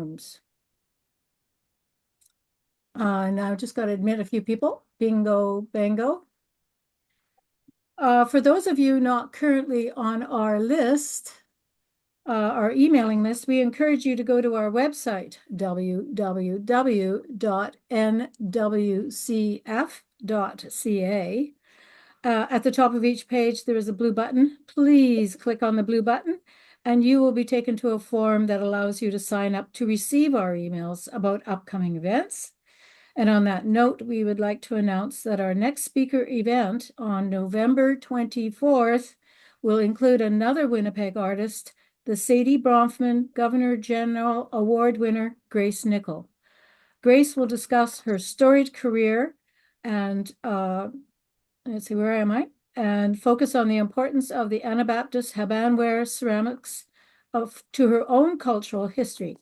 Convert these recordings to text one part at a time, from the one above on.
forms. Now I've just got to admit a few people. Bingo, bango. For those of you not currently on our list, our emailing list, we encourage you to go to our website, www.nwcf.ca. At the top of each page, there is a blue button. Please click on the blue button, and you will be taken to a form that allows you to sign up to receive our emails about upcoming events. And on that note, we would like to announce that our next speaker event on November 24th will include another Winnipeg artist, the Sadie Bronfman Governor General Award winner, Grace Nickel. Grace will discuss her storied career and, let's see, where am I? And focus on the importance of the Anabaptist Habanware ceramics to her own cultural history.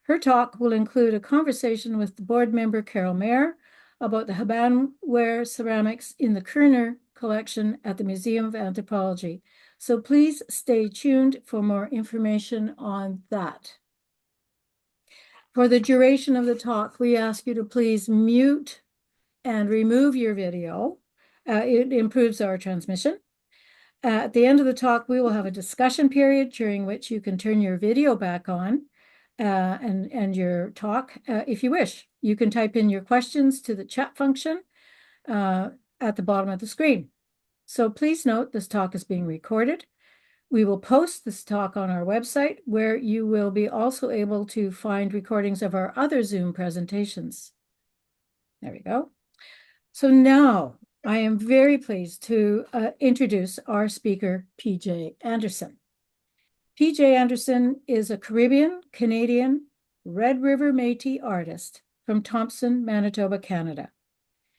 Her talk will include a conversation with the board member Carol Mayer about the Habanware ceramics in the Kerner collection at the Museum of Anthropology. So please stay tuned for more information on that. For the duration of the talk, we ask you to please mute and remove your video. It improves our transmission. At the end of the talk, we will have a discussion period during which you can turn your video back on and your talk if you wish. You can type in your questions to the chat function at the bottom of the screen. So please note this talk is being recorded. We will post this talk on our website, where you will be also able to find recordings of our other Zoom presentations. There we go. So now I am very pleased to introduce our speaker, PJ Anderson. PJ Anderson is a Caribbean, Canadian, Red River Métis artist from Thompson, Manitoba, Canada.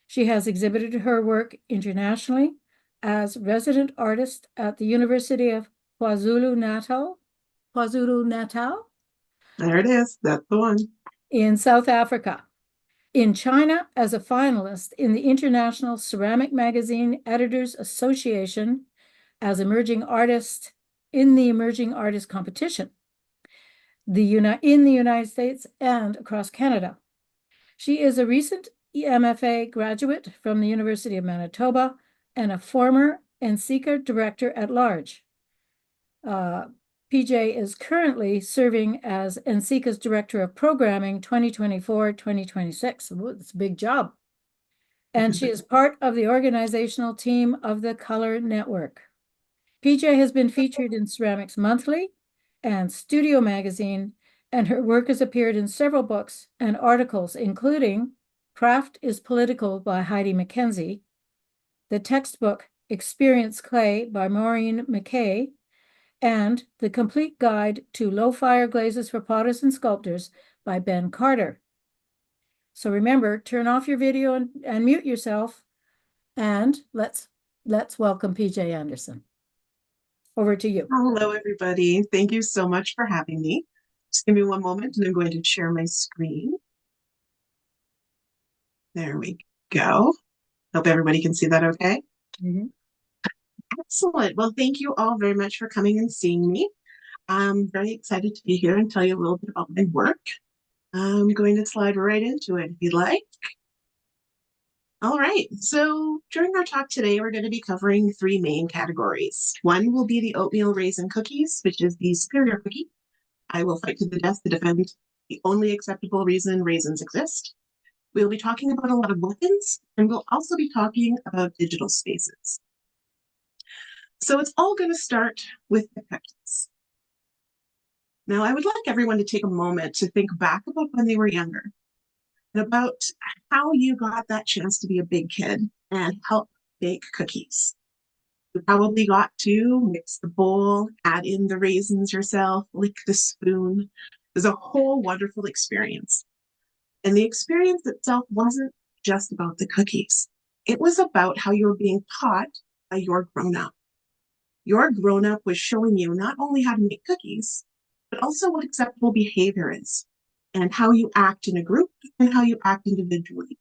She has exhibited her work internationally as resident artist at the University of KwaZulu-Natal. KwaZulu-Natal? There it is. That's the one. In South Africa. In China as a finalist in the International Ceramic Magazine Editors Association as emerging artist in the Emerging Artist Competition in the United States and across Canada. She is a recent MFA graduate from the University of Manitoba and a former NCCA Director at Large. PJ is currently serving as NCCA's Director of Programming 2024-2026. It's a big job. And she is part of the organizational team of the Color Network. PJ has been featured in Ceramics Monthly and Studio Magazine, and her work has appeared in several books and articles, including Craft is Political by Heidi McKenzie, the textbook Experience Clay by Maureen McKay, and The Complete Guide to Low-Fire Glazes for Potters and Sculptors by Ben Carter. So remember, turn off your video and mute yourself, and let's welcome PJ Anderson. Over to you. Hello, everybody. Thank you so much for having me. Just give me one moment, and I'm going to share my screen. There we go. Hope everybody can see that okay. Mm-hmm. Excellent. Well, thank you all very much for coming and seeing me. I'm very excited to be here and tell you a little bit about my work. I'm going to slide right into it if you'd like. All right, so during our talk today, we're going to be covering three main categories. One will be the oatmeal raisin cookies, which is the superior cookie. I will fight to the death to defend the only acceptable reason raisins exist. We'll be talking about a lot of weapons, and we'll also be talking about digital spaces. So it's all going to start with the cookies. Now, I would like everyone to take a moment to think back about when they were younger, and about how you got that chance to be a big kid and help bake cookies. You probably got to mix the bowl, add in the raisins yourself, lick the spoon. It was a whole wonderful experience. And the experience itself wasn't just about the cookies. It was about how you were being taught by your grown-up. Your grown-up was showing you not only how to make cookies, but also what acceptable behavior is, and how you act in a group and how you act individually.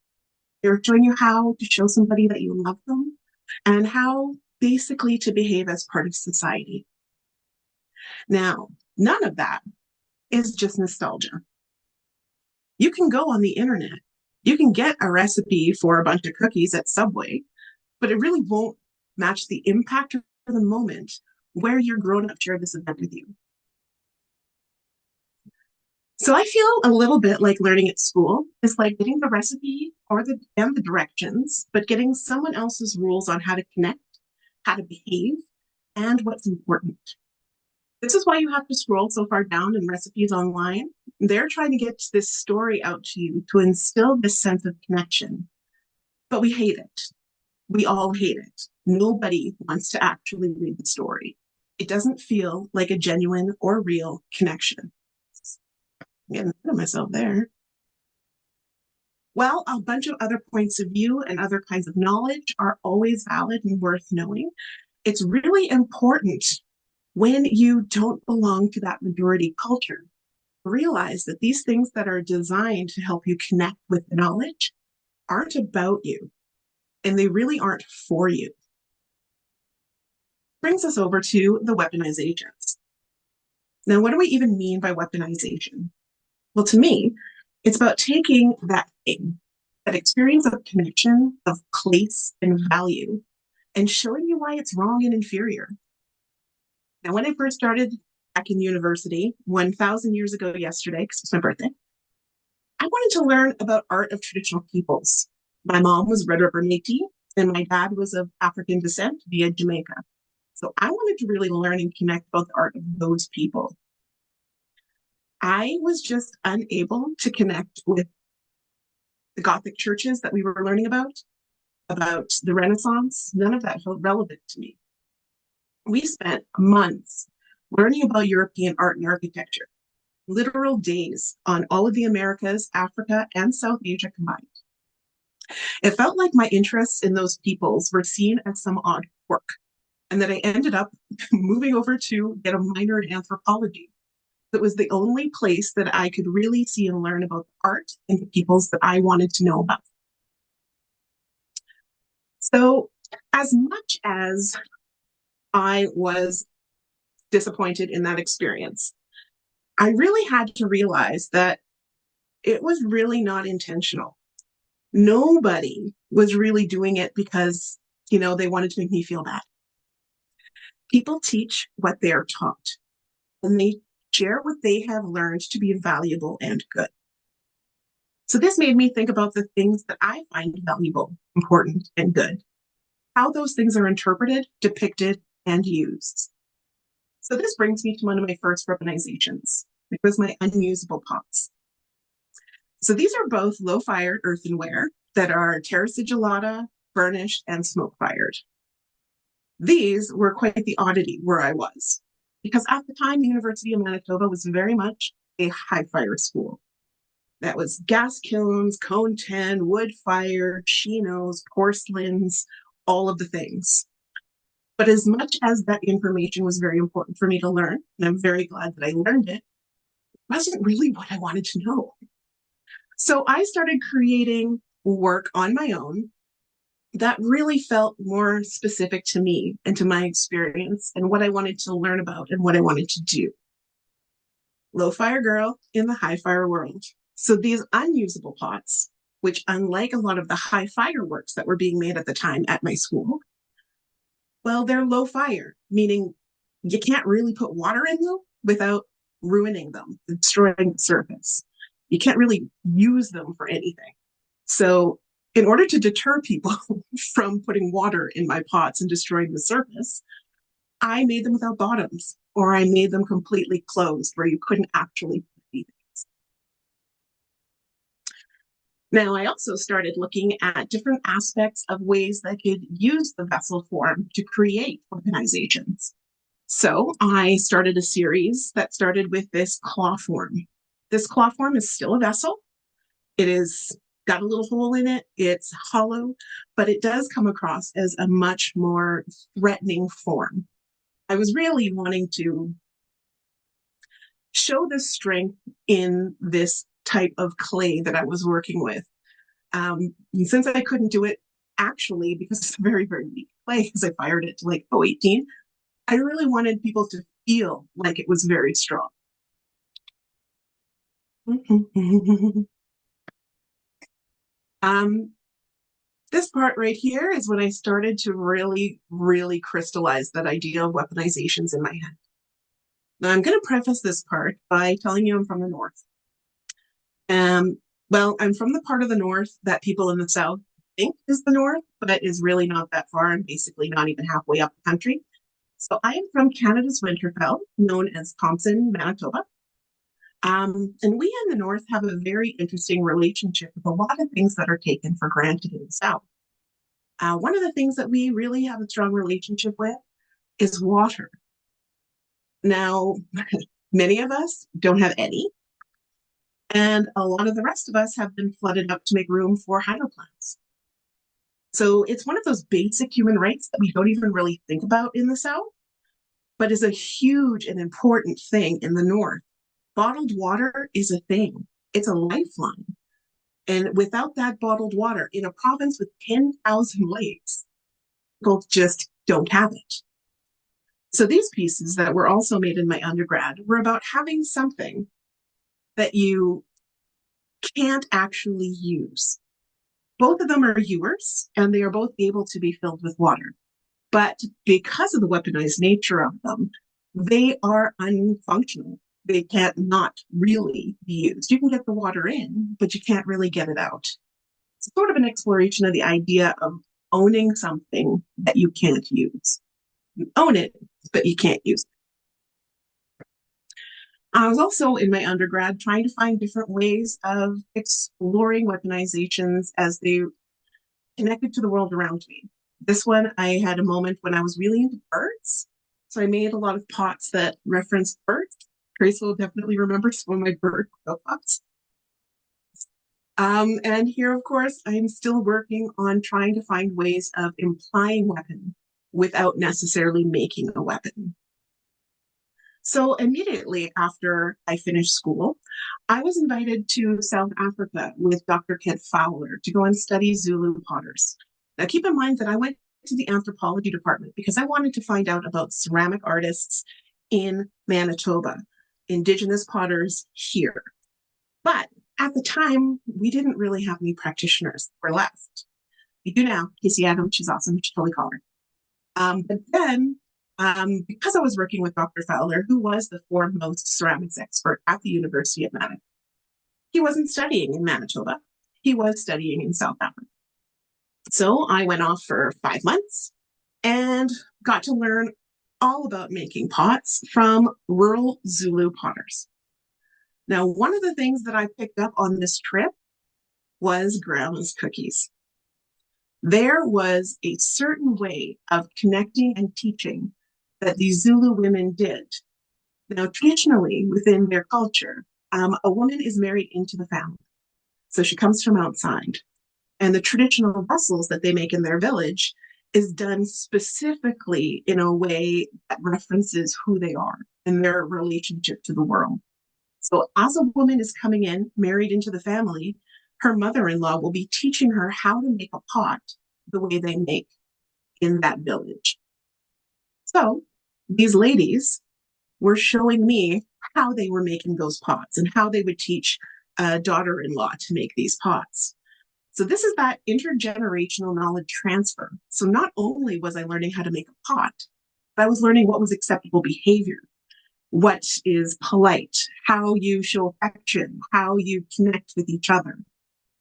They're showing you how to show somebody that you love them and how basically to behave as part of society. Now, none of that is just nostalgia. You can go on the internet. You can get a recipe for a bunch of cookies at Subway, but it really won't match the impact of the moment where your grown up shared this event with you. So I feel a little bit like learning at school is like getting the recipe or the directions, but getting someone else's rules on how to connect, how to behave, and what's important. This is why you have to scroll so far down in recipes online. They're trying to get this story out to you to instill this sense of connection. But we hate it. We all hate it. Nobody wants to actually read the story. It doesn't feel like a genuine or real connection. I'm getting ahead of myself there. Well, a bunch of other points of view and other kinds of knowledge are always valid and worth knowing. It's really important when you don't belong to that majority culture. Realize that these things that are designed to help you connect with the knowledge aren't about you, and they really aren't for you. Brings us over to the weaponizations. Now, what do we even mean by weaponization? Well, to me, it's about taking that thing, that experience of connection, of place and value, and showing you why it's wrong and inferior. Now, when I first started back in university, 1,000 years ago yesterday, because it's my birthday, I wanted to learn about art of traditional peoples. My mom was Red River Métis, and my dad was of African descent via Jamaica. So I wanted to really learn and connect about the art of those people. I was just unable to connect with the Gothic churches that we were learning about the Renaissance. None of that felt relevant to me. We spent months learning about European art and architecture, literal days on all of the Americas, Africa, and South Asia combined. It felt like my interests in those peoples were seen as some odd quirk, and that I ended up moving over to get a minor in anthropology. It was the only place that I could really see and learn about the art and the peoples that I wanted to know about. So, as much as I was disappointed in that experience, I really had to realize that it was really not intentional. Nobody was really doing it because, they wanted to make me feel bad. People teach what they're taught, and they share what they have learned to be valuable and good. So this made me think about the things that I find valuable, important, and good, how those things are interpreted, depicted, and used. So this brings me to one of my first weaponizations, which was my unusable pots. So these are both low-fired earthenware that are terra sigillata, burnished, and smoke-fired. These were quite the oddity where I was, because at the time, the University of Manitoba was very much a high-fire school. That was gas kilns, cone 10, wood fire, chinos, porcelains, all of the things. But as much as that information was very important for me to learn, and I'm very glad that I learned it, it wasn't really what I wanted to know. So I started creating work on my own that really felt more specific to me and to my experience and what I wanted to learn about and what I wanted to do. Low fire girl in the high fire world. So these unusable pots, which unlike a lot of the high fireworks that were being made at the time at my school, well, they're low fire, meaning you can't really put water in them without ruining them, destroying the surface. You can't really use them for anything. So in order to deter people from putting water in my pots and destroying the surface, I made them without bottoms, or I made them completely closed where you couldn't actually put anything. Now, I also started looking at different aspects of ways that I could use the vessel form to create organizations. So I started a series that started with this claw form. This claw form is still a vessel. It is got a little hole in it. It's hollow, but it does come across as a much more threatening form. I was really wanting to show the strength in this type of clay that I was working with. Since I couldn't do it actually because it's very, very weak clay, because I fired it to like 018, I really wanted people to feel like it was very strong. Um, this part right here is when I started to really, really crystallize that idea of weaponizations in my head. Now, I'm going to preface this part by telling you I'm from the North. Well, I'm from the part of the North that people in the South think is the North, but is really not that far and basically not even halfway up the country. So I am from Canada's Winterfell, known as Thompson, Manitoba. And we in the North have a very interesting relationship with a lot of things that are taken for granted in the South. One of the things that we really have a strong relationship with is water. Now, many of us don't have any, and a lot of the rest of us have been flooded up to make room for hydroplants. So it's one of those basic human rights that we don't even really think about in the South, but is a huge and important thing in the North. Bottled water is a thing. It's a lifeline. And without that bottled water in a province with 10,000 lakes, people just don't have it. So these pieces that were also made in my undergrad were about having something that you can't actually use. Both of them are yours, and they are both able to be filled with water. But because of the weaponized nature of them, they are unfunctional. They can't not really be used. You can get the water in, but you can't really get it out. It's sort of an exploration of the idea of owning something that you can't use. You own it, but you can't use it. I was also in my undergrad trying to find different ways of exploring weaponizations as they connected to the world around me. This one, I had a moment when I was really into birds. So I made a lot of pots that referenced birds. Grace will definitely remember some of my bird pots. And here, of course, I'm still working on trying to find ways of implying weapon without necessarily making a weapon. So immediately after I finished school, I was invited to South Africa with Dr. Kent Fowler to go and study Zulu potters. Now, keep in mind that I went to the anthropology department because I wanted to find out about ceramic artists in Manitoba, Indigenous potters here. But at the time, we didn't really have any practitioners that were left. We do now. Casey Adams, she's awesome. You should totally call her. But then because I was working with Dr. Fowler, who was the foremost ceramics expert at the University of Manitoba, he wasn't studying in Manitoba. He was studying in South Africa. So I went off for 5 months and got to learn all about making pots from rural Zulu potters. Now, one of the things that I picked up on this trip was grandma's cookies. There was a certain way of connecting and teaching that these Zulu women did. Now, traditionally, within their culture, a woman is married into the family. So she comes from outside. And the traditional vessels that they make in their village is done specifically in a way that references who they are and their relationship to the world. So as a woman is coming in, married into the family, her mother-in-law will be teaching her how to make a pot the way they make in that village. So these ladies were showing me how they were making those pots and how they would teach a daughter-in-law to make these pots. So this is that intergenerational knowledge transfer. So not only was I learning how to make a pot, but I was learning what was acceptable behavior, what is polite, how you show affection, how you connect with each other.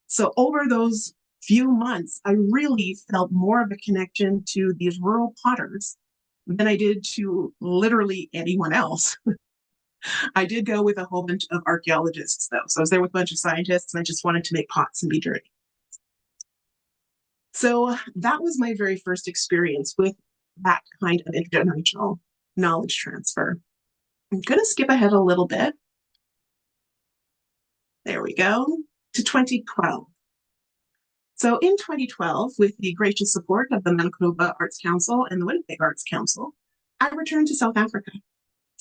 So over those few months, I really felt more of a connection to these rural potters than I did to literally anyone else. I did go with a whole bunch of archaeologists, though. So I was there with a bunch of scientists, and I just wanted to make pots and be dirty. So that was my very first experience with that kind of intergenerational knowledge transfer. I'm going to skip ahead a little bit. There we go, to 2012. So in 2012, with the gracious support of the Manitoba Arts Council and the Winnipeg Arts Council, I returned to South Africa.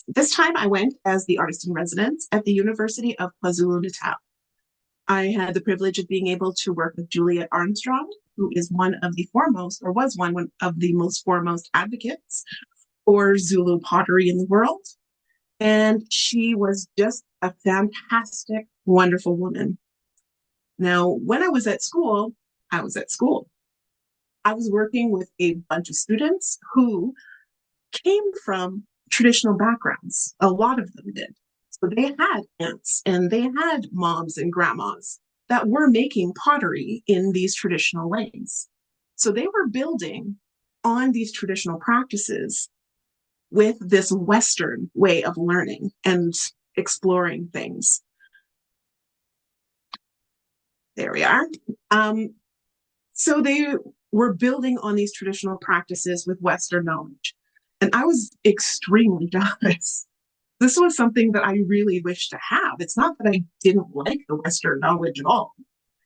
This time I went as the artist in residence at the University of KwaZulu-Natal. I had the privilege of being able to work with Juliet Armstrong, who is one of the foremost, or was one of the most foremost advocates for Zulu pottery in the world. And she was just a fantastic, wonderful woman. Now, when I was at school, I was at school. I was working with a bunch of students who came from traditional backgrounds. A lot of them did. So they had aunts and they had moms and grandmas that were making pottery in these traditional ways. So they were building on these traditional practices with this Western way of learning and exploring things. There we are. Um, so they were building on these traditional practices with Western knowledge. And I was extremely jealous. This was something that I really wished to have. It's not that I didn't like the Western knowledge at all.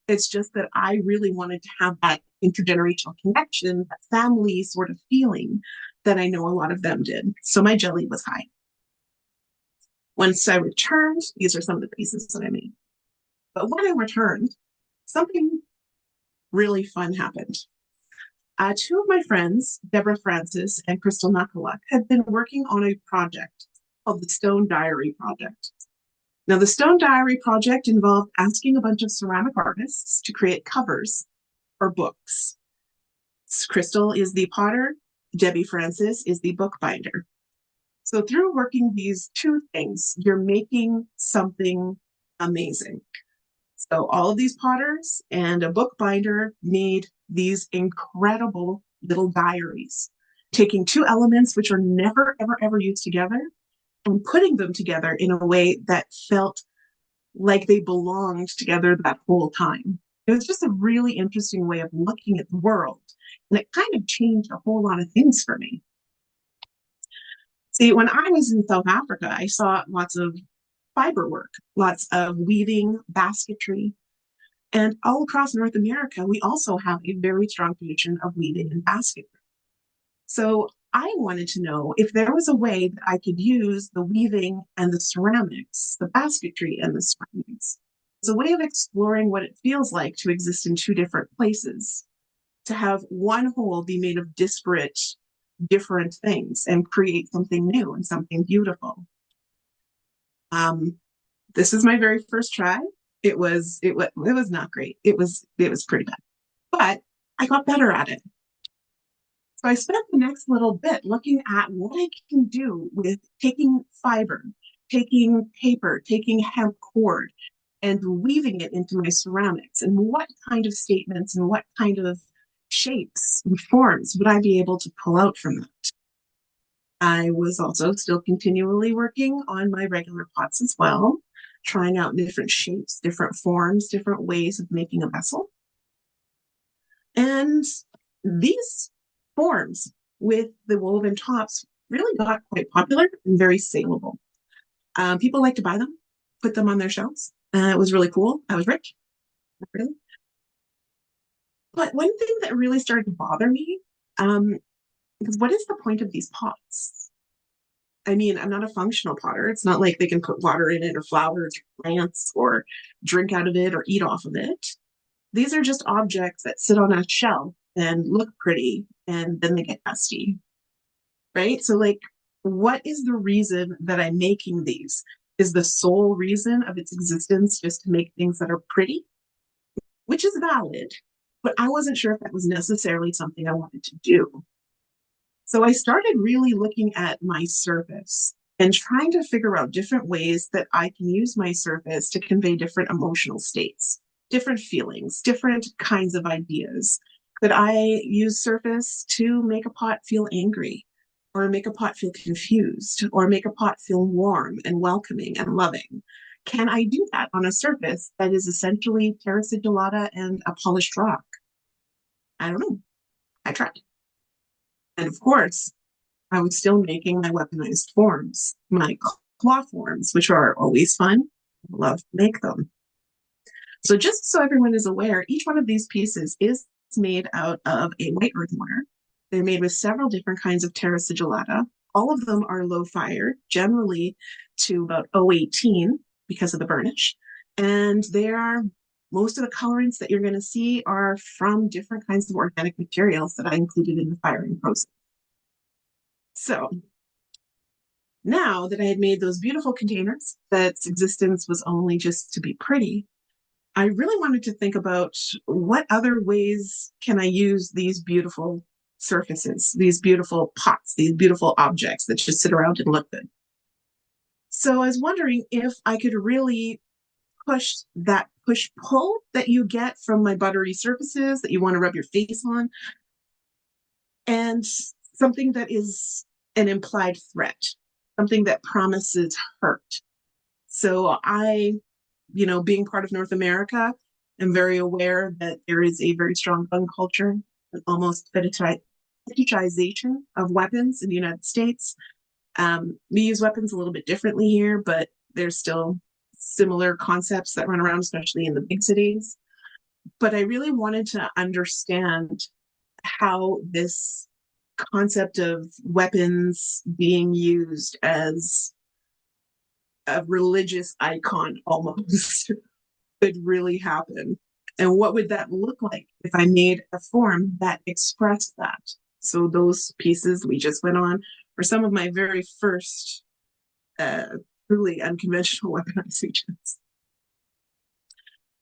It's just that I really wanted to have that intergenerational connection, that family sort of feeling that I know a lot of them did. So my jelly was high. Once I returned, these are some of the pieces that I made. But when I returned, something really fun happened. Two of my friends, Deborah Francis and Crystal Nakaluk, had been working on a project called the Stone Diary Project. Now, the Stone Diary Project involved asking a bunch of ceramic artists to create covers for books. Crystal is the potter, Debbie Francis is the bookbinder. So through working these two things, you're making something amazing. So all of these potters and a bookbinder made these incredible little diaries, taking two elements which are never, ever, ever used together and putting them together in a way that felt like they belonged together that whole time. It was just a really interesting way of looking at the world. And it kind of changed a whole lot of things for me. See, when I was in South Africa, I saw lots of fiber work, lots of weaving, basketry. And all across North America, we also have a very strong tradition of weaving and basketry. So I wanted to know if there was a way that I could use the weaving and the ceramics, the basketry and the ceramics, as a way of exploring what it feels like to exist in two different places, to have one whole be made of disparate, different things and create something new and something beautiful. Um, this is my very first try. It was not great. It was pretty bad, but I got better at it. So I spent the next little bit looking at what I can do with taking fiber, taking paper, taking hemp cord, and weaving it into my ceramics, and what kind of statements and what kind of shapes and forms would I be able to pull out from that. I was also still continually working on my regular pots as well, trying out different shapes, different forms, different ways of making a vessel. And these forms with the woven tops really got quite popular and very saleable. People like to buy them, put them on their shelves. It was really cool. I was rich, really. But one thing that really started to bother me is, what is the point of these pots? I mean, I'm not a functional potter. It's not like they can put water in it or flowers or plants or drink out of it or eat off of it. These are just objects that sit on a shelf and look pretty and then they get dusty, right? So, like, what is the reason that I'm making these? Is the sole reason of its existence just to make things that are pretty? Which is valid, but I wasn't sure if that was necessarily something I wanted to do. So I started really looking at my surface and trying to figure out different ways that I can use my surface to convey different emotional states, different feelings, different kinds of ideas. Could I use surface to make a pot feel angry, or make a pot feel confused, or make a pot feel warm and welcoming and loving? Can I do that on a surface that is essentially terra sigillata and a polished rock? I don't know. I tried. And of course, I was still making my weaponized forms, my claw forms, which are always fun. I love to make them. So just so everyone is aware, each one of these pieces is made out of a white earthenware. They're made with several different kinds of terra sigillata. All of them are low fire, generally to about 018 because of the burnish. And they are, most of the colorants that you're going to see are from different kinds of organic materials that I included in the firing process. So now that I had made those beautiful containers, that's existence was only just to be pretty, I really wanted to think about what other ways can I use these beautiful surfaces, these beautiful pots, these beautiful objects that just sit around and look good. So I was wondering if I could really push that push pull that you get from my buttery surfaces that you want to rub your face on, and something that is an implied threat, something that promises hurt. So being part of North America, I'm very aware that there is a very strong gun culture, an almost fetishization of weapons in the United States. We use weapons a little bit differently here, but there's still similar concepts that run around, especially in the big cities. But I really wanted to understand how this concept of weapons being used as a religious icon almost could really happen. And what would that look like if I made a form that expressed that? So those pieces we just went on are some of my very first truly unconventional weaponizations.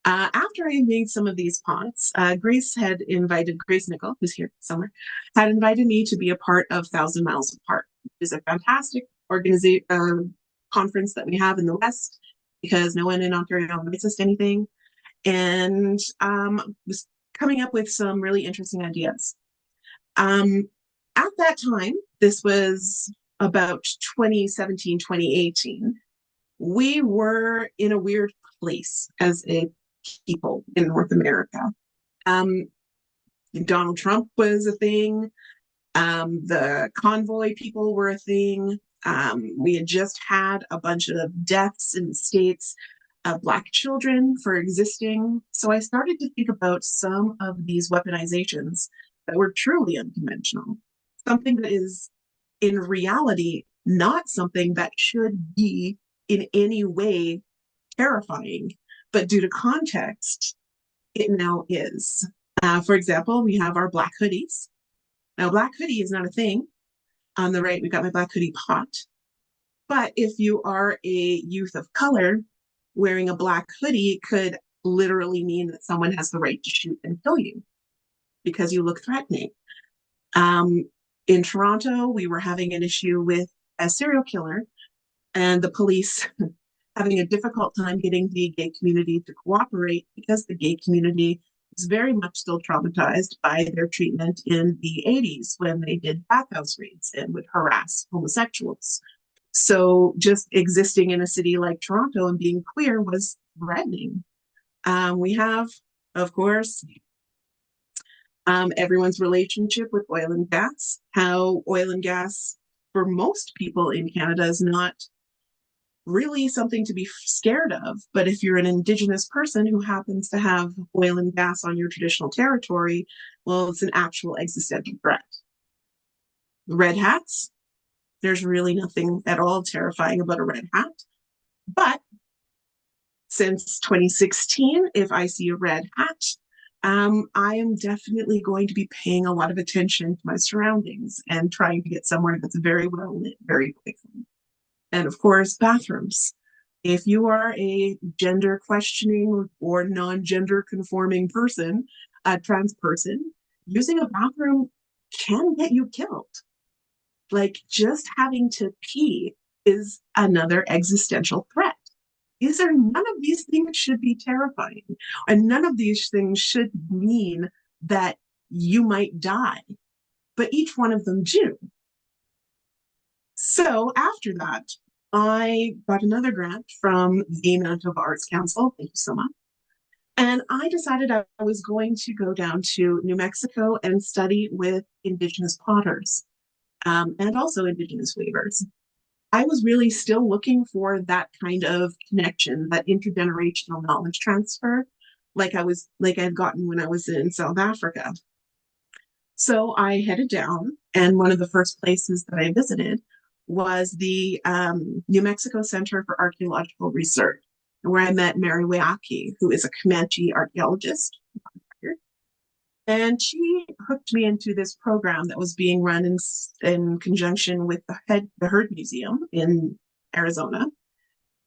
After I made some of these pots, Grace Nickel, who's here somewhere, had invited me to be a part of Thousand Miles Apart, which is a fantastic conference that we have in the West because no one in Ontario invites us to anything, and was coming up with some really interesting ideas. At that time, this was about 2017, 2018, we were in a weird place as a people in North America. Donald Trump was a thing. The convoy people were a thing. We had just had a bunch of deaths in the States of Black children for existing. So I started to think about some of these weaponizations that were truly unconventional, something that is in reality not something that should be in any way terrifying, but due to context, it now is. For example, we have our black hoodies. Now, black hoodie is not a thing. On the right, we've got my black hoodie pot. But if you are a youth of color, wearing a black hoodie could literally mean that someone has the right to shoot and kill you because you look threatening. In Toronto, we were having an issue with a serial killer and the police having a difficult time getting the gay community to cooperate because the gay community is very much still traumatized by their treatment in the 80s when they did bathhouse raids and would harass homosexuals. So just existing in a city like Toronto and being queer was threatening. We have, of course, everyone's relationship with oil and gas, how oil and gas for most people in Canada is not really something to be scared of. But if you're an Indigenous person who happens to have oil and gas on your traditional territory, well, it's an actual existential threat. Red hats, there's really nothing at all terrifying about a red hat. But since 2016, if I see a red hat, I am definitely going to be paying a lot of attention to my surroundings and trying to get somewhere that's very well lit very quickly. And of course, bathrooms. If you are a gender questioning or non-gender conforming person, a trans person, using a bathroom can get you killed. Like just having to pee is another existential threat. None of these things should be terrifying, and none of these things should mean that you might die, but each one of them do. So after that, I got another grant from the Manitoba Arts Council. Thank you so much. And I decided I was going to go down to New Mexico and study with Indigenous potters and also Indigenous weavers. I was really still looking for that kind of connection, that intergenerational knowledge transfer, like I'd gotten when I was in South Africa. So I headed down, and one of the first places that I visited was the New Mexico Center for Archaeological Research, where I met Mary Wayaki, who is a Comanche archaeologist. And she hooked me into this program that was being run in conjunction with the Heard Museum in Arizona,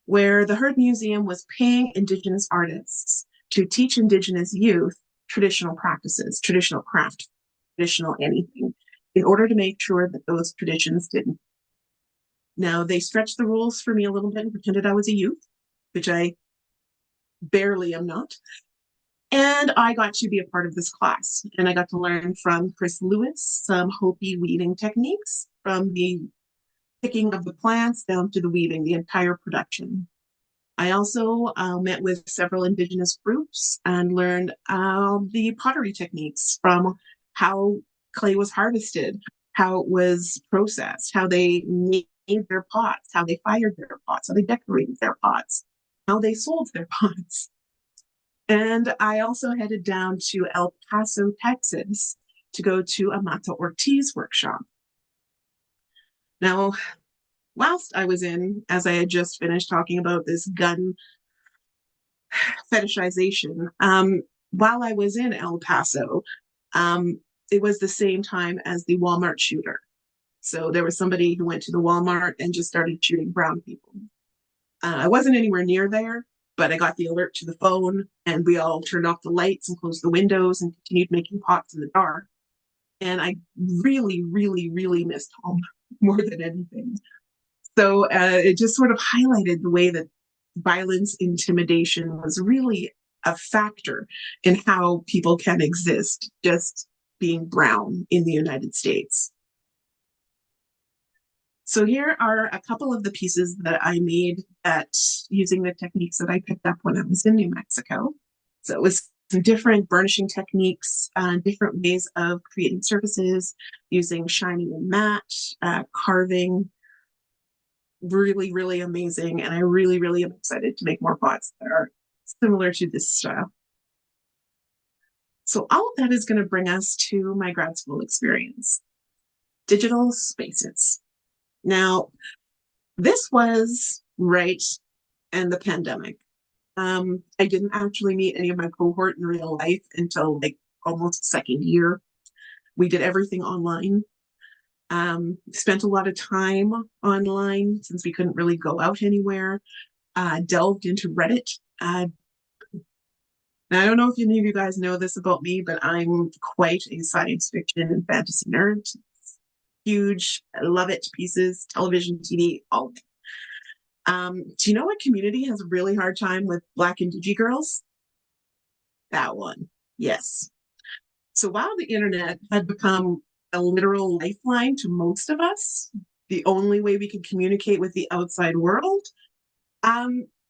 where the Heard Museum was paying Indigenous artists to teach Indigenous youth traditional practices, traditional craft, traditional anything, in order to make sure that those traditions didn't. Now, they stretched the rules for me a little bit and pretended I was a youth, which I barely am not. And I got to be a part of this class. And I got to learn from Chris Lewis some Hopi weaving techniques, from the picking of the plants down to the weaving, the entire production. I also met with several Indigenous groups and learned the pottery techniques, from how clay was harvested, how it was processed, how they made their pots, how they fired their pots, how they decorated their pots, how they sold their pots. And I also headed down to El Paso, Texas, to go to a Mata Ortiz workshop. Now, whilst I was in, as I had just finished talking about this gun fetishization, while I was in El Paso, it was the same time as the Walmart shooter. So there was somebody who went to the Walmart and just started shooting brown people. I wasn't anywhere near there, but I got the alert to the phone, and we all turned off the lights and closed the windows and continued making pots in the dark. And I really, really, really missed home more than anything. So it just sort of highlighted the way that violence, intimidation was really a factor in how people can exist just being brown in the United States. So here are a couple of the pieces that I made using the techniques that I picked up when I was in New Mexico. So it was some different burnishing techniques, different ways of creating surfaces, using shiny and matte, carving. Really, really amazing. And I really, really am excited to make more pots that are similar to this style. So all of that is going to bring us to my grad school experience. Digital spaces. Now, this was right in the pandemic. I didn't actually meet any of my cohort in real life until like almost second year. We did everything online. Spent a lot of time online since we couldn't really go out anywhere. Delved into Reddit. Now, I don't know if any of you guys know this about me, but I'm quite a science fiction and fantasy nerd. Huge, I love it pieces, television, TV, all of it. Do you know what community has a really hard time with Black and Digi girls? That one. Yes. So while the internet had become a literal lifeline to most of us, the only way we could communicate with the outside world,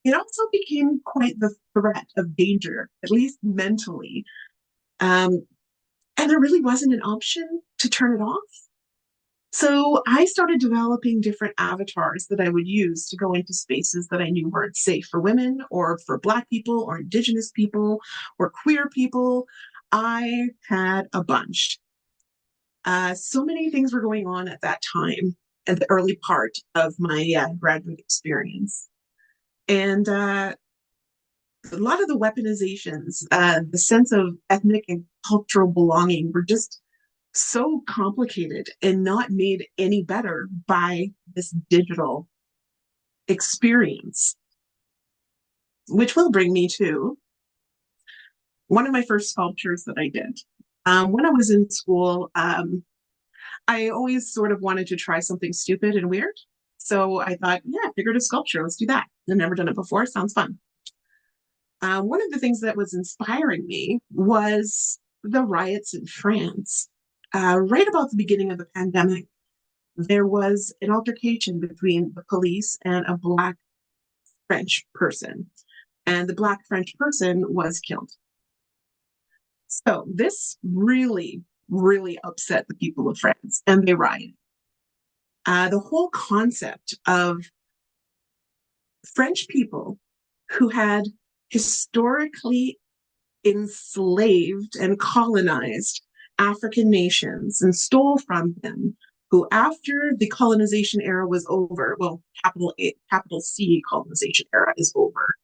it also became quite the threat of danger, at least mentally. And there really wasn't an option to turn it off. So I started developing different avatars that I would use to go into spaces that I knew weren't safe for women or for Black people or Indigenous people or queer people. I had a bunch. So many things were going on at that time, at the early part of my graduate experience. And a lot of the weaponizations, the sense of ethnic and cultural belonging were just so complicated and not made any better by this digital experience, which will bring me to one of my first sculptures that I did. When I was in school, I always sort of wanted to try something stupid and weird. So I thought, yeah, figurative sculpture, let's do that. I've never done it before, sounds fun. One of the things that was inspiring me was the riots in France. Right about the beginning of the pandemic, there was an altercation between the police and a Black French person, and the Black French person was killed. So this really, really upset the people of France, and they rioted. The whole concept of French people who had historically enslaved and colonized African nations and stole from them, who after the colonization era was over, well, capital C colonization era is over,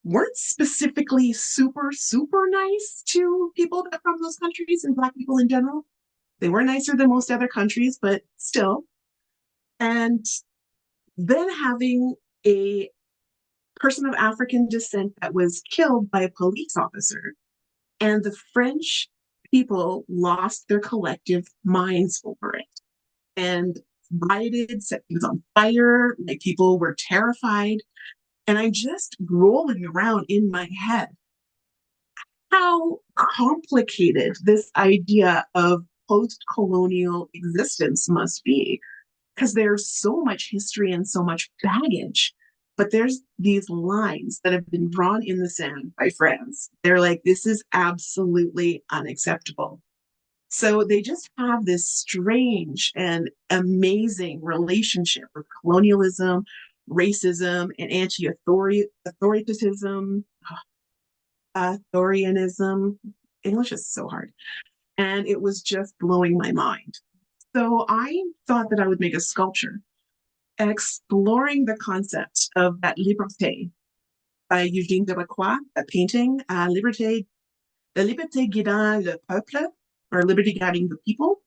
weren't specifically super, super nice to people from those countries and Black people in general. They were nicer than most other countries, but still. And then having a person of African descent that was killed by a police officer. And the French people lost their collective minds over it and rioted, set things on fire. Like people were terrified. And I'm just rolling around in my head how complicated this idea of post colonial existence must be, because there's so much history and so much baggage. But there's these lines that have been drawn in the sand by France. They're like, this is absolutely unacceptable. So they just have this strange and amazing relationship with colonialism, racism, and anti-authoritism, authorianism. English is so hard. And it was just blowing my mind. So I thought that I would make a sculpture exploring the concept of that liberté by Eugène Delacroix, that painting, liberté, la liberté guidant le peuple, or liberty guiding the people,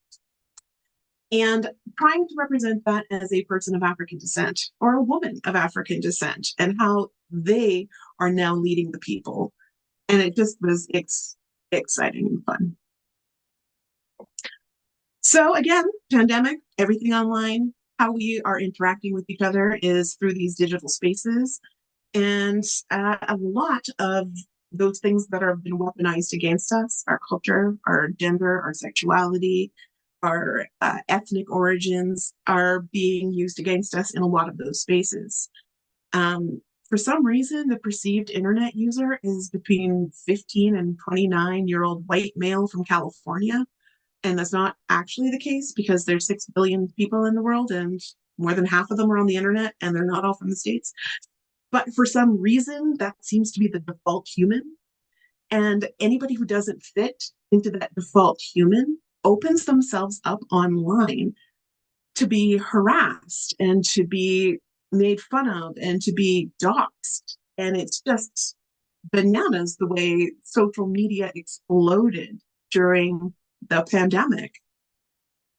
and trying to represent that as a person of African descent or a woman of African descent and how they are now leading the people. And it just was exciting and fun. So again, pandemic, everything online, how we are interacting with each other is through these digital spaces. And a lot of those things that have been weaponized against us, our culture, our gender, our sexuality, our ethnic origins, are being used against us in a lot of those spaces. For some reason, the perceived internet user is between 15 and 29-year-old white male from California. And that's not actually the case, because there's 6 billion people in the world and more than half of them are on the internet, and they're not all from the States. But for some reason, that seems to be the default human. And anybody who doesn't fit into that default human opens themselves up online to be harassed and to be made fun of and to be doxxed. And it's just bananas the way social media exploded during the pandemic.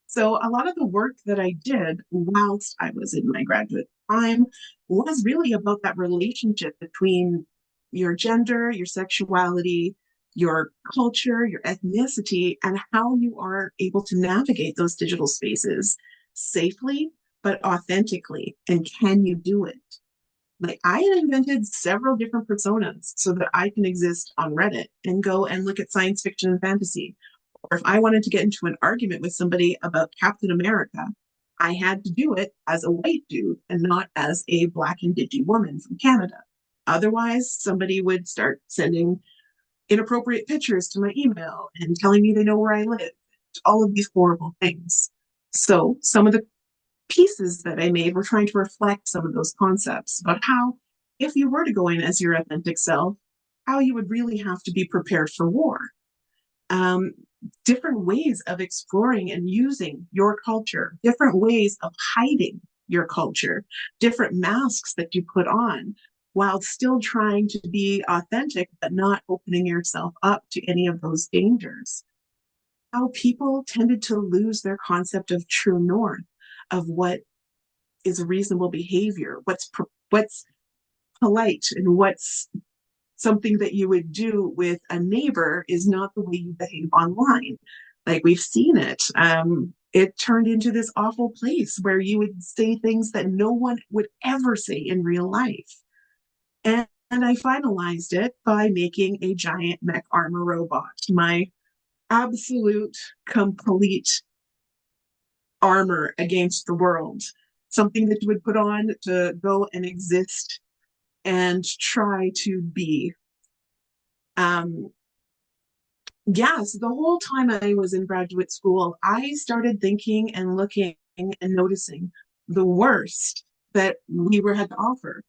So a lot of the work that I did whilst I was in my graduate time was really about that relationship between your gender, your sexuality, your culture, your ethnicity, and how you are able to navigate those digital spaces safely, but authentically. And can you do it? Like, I had invented several different personas so that I can exist on Reddit and go and look at science fiction and fantasy. Or if I wanted to get into an argument with somebody about Captain America, I had to do it as a white dude and not as a Black Indigenous woman from Canada. Otherwise, somebody would start sending inappropriate pictures to my email and telling me they know where I live, all of these horrible things. So some of the pieces that I made were trying to reflect some of those concepts about how, if you were to go in as your authentic self, how you would really have to be prepared for war. Different ways of exploring and using your culture, different ways of hiding your culture, different masks that you put on while still trying to be authentic, but not opening yourself up to any of those dangers. How people tended to lose their concept of true north, of what is reasonable behavior, what's polite, and what's something that you would do with a neighbor is not the way you behave online. Like, we've seen it. It turned into this awful place where you would say things that no one would ever say in real life. And I finalized it by making a giant mech armor robot, my absolute complete armor against the world, something that you would put on to go and exist and try to be. Yes, the whole time I was in graduate school, I started thinking and looking and noticing the worst that we had to offer.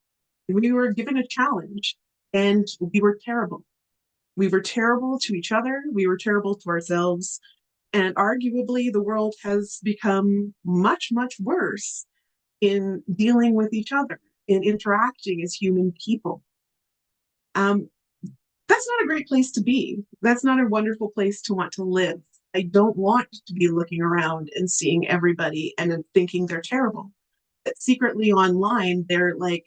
We were given a challenge, and we were terrible. We were terrible to each other. We were terrible to ourselves. And arguably, the world has become much, much worse in dealing with each other, in interacting as human people. That's not a great place to be. That's not a wonderful place to want to live. I don't want to be looking around and seeing everybody and thinking they're terrible. But secretly online, they're like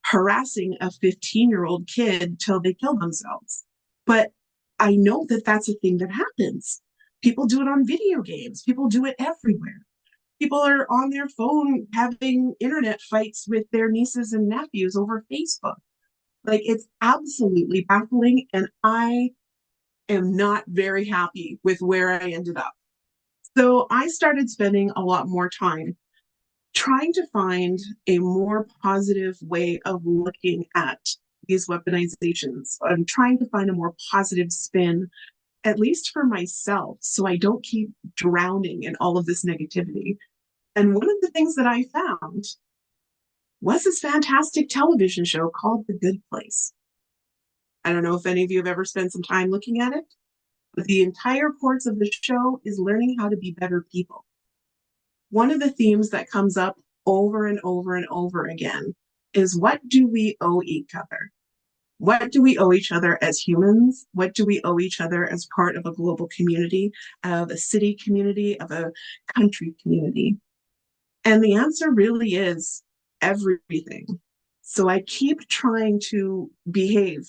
harassing a 15-year-old kid till they kill themselves. But I know that that's a thing that happens. People do it on video games, people do it everywhere. People are on their phone having internet fights with their nieces and nephews over Facebook. Like, it's absolutely baffling. And I am not very happy with where I ended up. So I started spending a lot more time trying to find a more positive way of looking at these weaponizations. I'm trying to find a more positive spin, at least for myself, so I don't keep drowning in all of this negativity. And one of the things that I found was this fantastic television show called The Good Place. I don't know if any of you have ever spent some time looking at it, but the entire course of the show is learning how to be better people. One of the themes that comes up over and over and over again is, what do we owe each other? What do we owe each other as humans? What do we owe each other as part of a global community, of a city community, of a country community? And the answer really is everything. So I keep trying to behave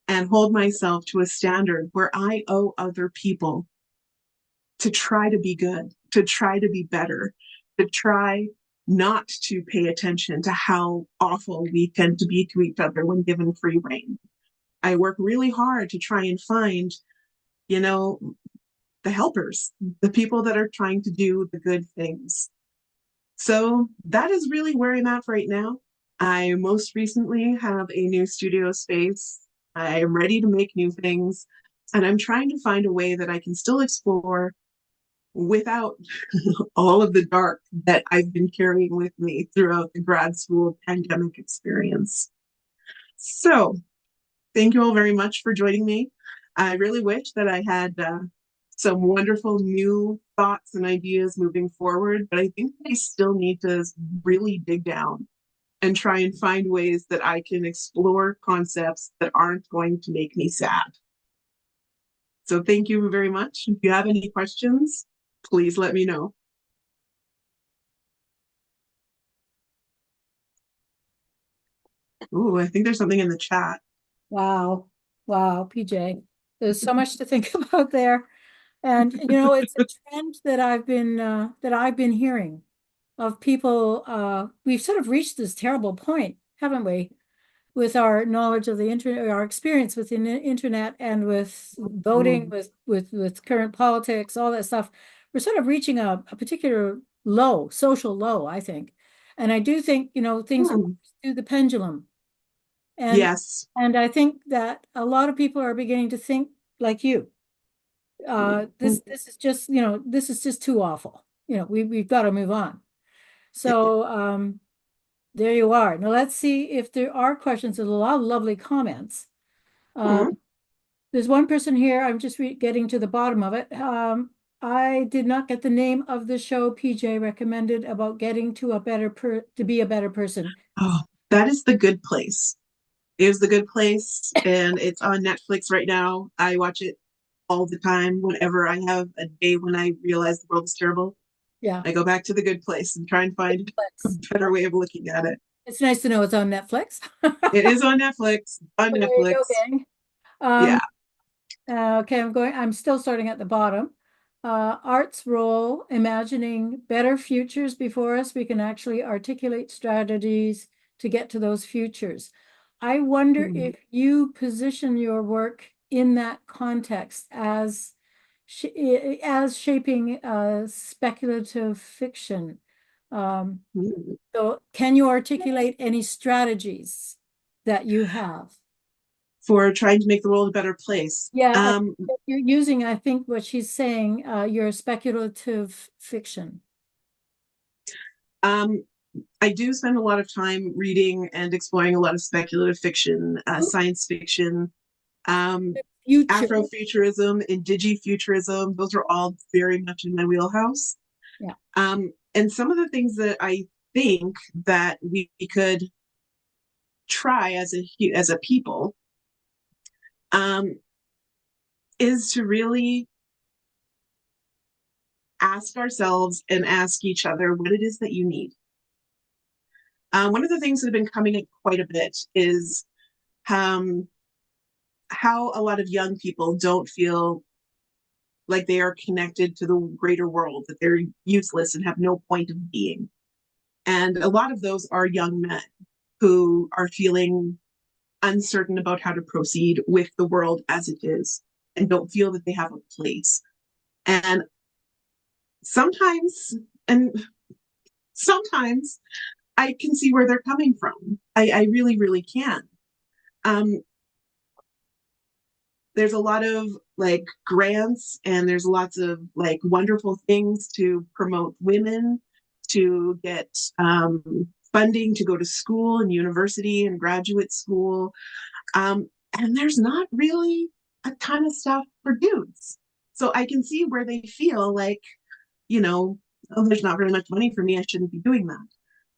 and hold myself to a standard where I owe other people to try to be good, to try to be better, to try not to pay attention to how awful we tend to be to each other when given free rein. I work really hard to try and find, you know, the helpers, the people that are trying to do the good things. So that is really where I'm at right now. I most recently have a new studio space. I am ready to make new things, and I'm trying to find a way that I can still explore without all of the dark that I've been carrying with me throughout the grad school pandemic experience. So, thank you all very much for joining me. I really wish that I had some wonderful new thoughts and ideas moving forward, but I think I still need to really dig down and try and find ways that I can explore concepts that aren't going to make me sad. So thank you very much. If you have any questions, please let me know. Ooh, I think there's something in the chat. Wow. Wow, PJ. There's so much to think about there. And it's a trend that I've been hearing of people. We've sort of reached this terrible point, haven't we, with our knowledge of the internet, our experience with the internet, and with voting, Mm. with current politics, all that stuff. We're sort of reaching a particular low, social low, I think. And I do think, things Mm. through the pendulum. And Yes. and I think that a lot of people are beginning to think like you. Mm. This is just, this is just too awful. We've got to move on. So there you are. Now let's see if there are questions. There's a lot of lovely comments. Mm. There's one person here. I'm just getting to the bottom of it. I did not get the name of the show PJ recommended about getting to to be a better person. Oh, that is The Good Place. It is The Good Place, and it's on Netflix right now. I watch it all the time whenever I have a day when I realize the world is terrible. Yeah. I go back to The Good Place and try and find a Netflix. better way of looking at it. It's nice to know it's on Netflix. It is on Netflix. On Well, there you go, Netflix. gang. Yeah. Um, okay, I'm still starting at the bottom. Art's role, imagining better futures before us. We can actually articulate strategies to get to those futures. I wonder Mm. if you position your work in that context as shaping speculative fiction. Um, Mm. so can you articulate any strategies that you have? For trying to make the world a better place. Yeah, you're using, I think what she's saying, your speculative fiction. Um, I do spend a lot of time reading and exploring a lot of speculative fiction, science fiction, um, Future. Afrofuturism, Indigifuturism. Those are all very much in my wheelhouse. Yeah. And some of the things that I think that we could try as a people um, is to really ask ourselves and ask each other what it is that you need. One of the things that have been coming up quite a bit is um, how a lot of young people don't feel like they are connected to the greater world, that they're useless and have no point of being. And a lot of those are young men who are feeling uncertain about how to proceed with the world as it is and don't feel that they have a place. And sometimes, and sometimes I can see where they're coming from. I really, really can. Um, there's a lot of like grants and there's lots of like wonderful things to promote women, to get funding to go to school and university and graduate school. And there's not really a ton of stuff for dudes. So I can see where they feel like, you know, oh, there's not really much money for me. I shouldn't be doing that.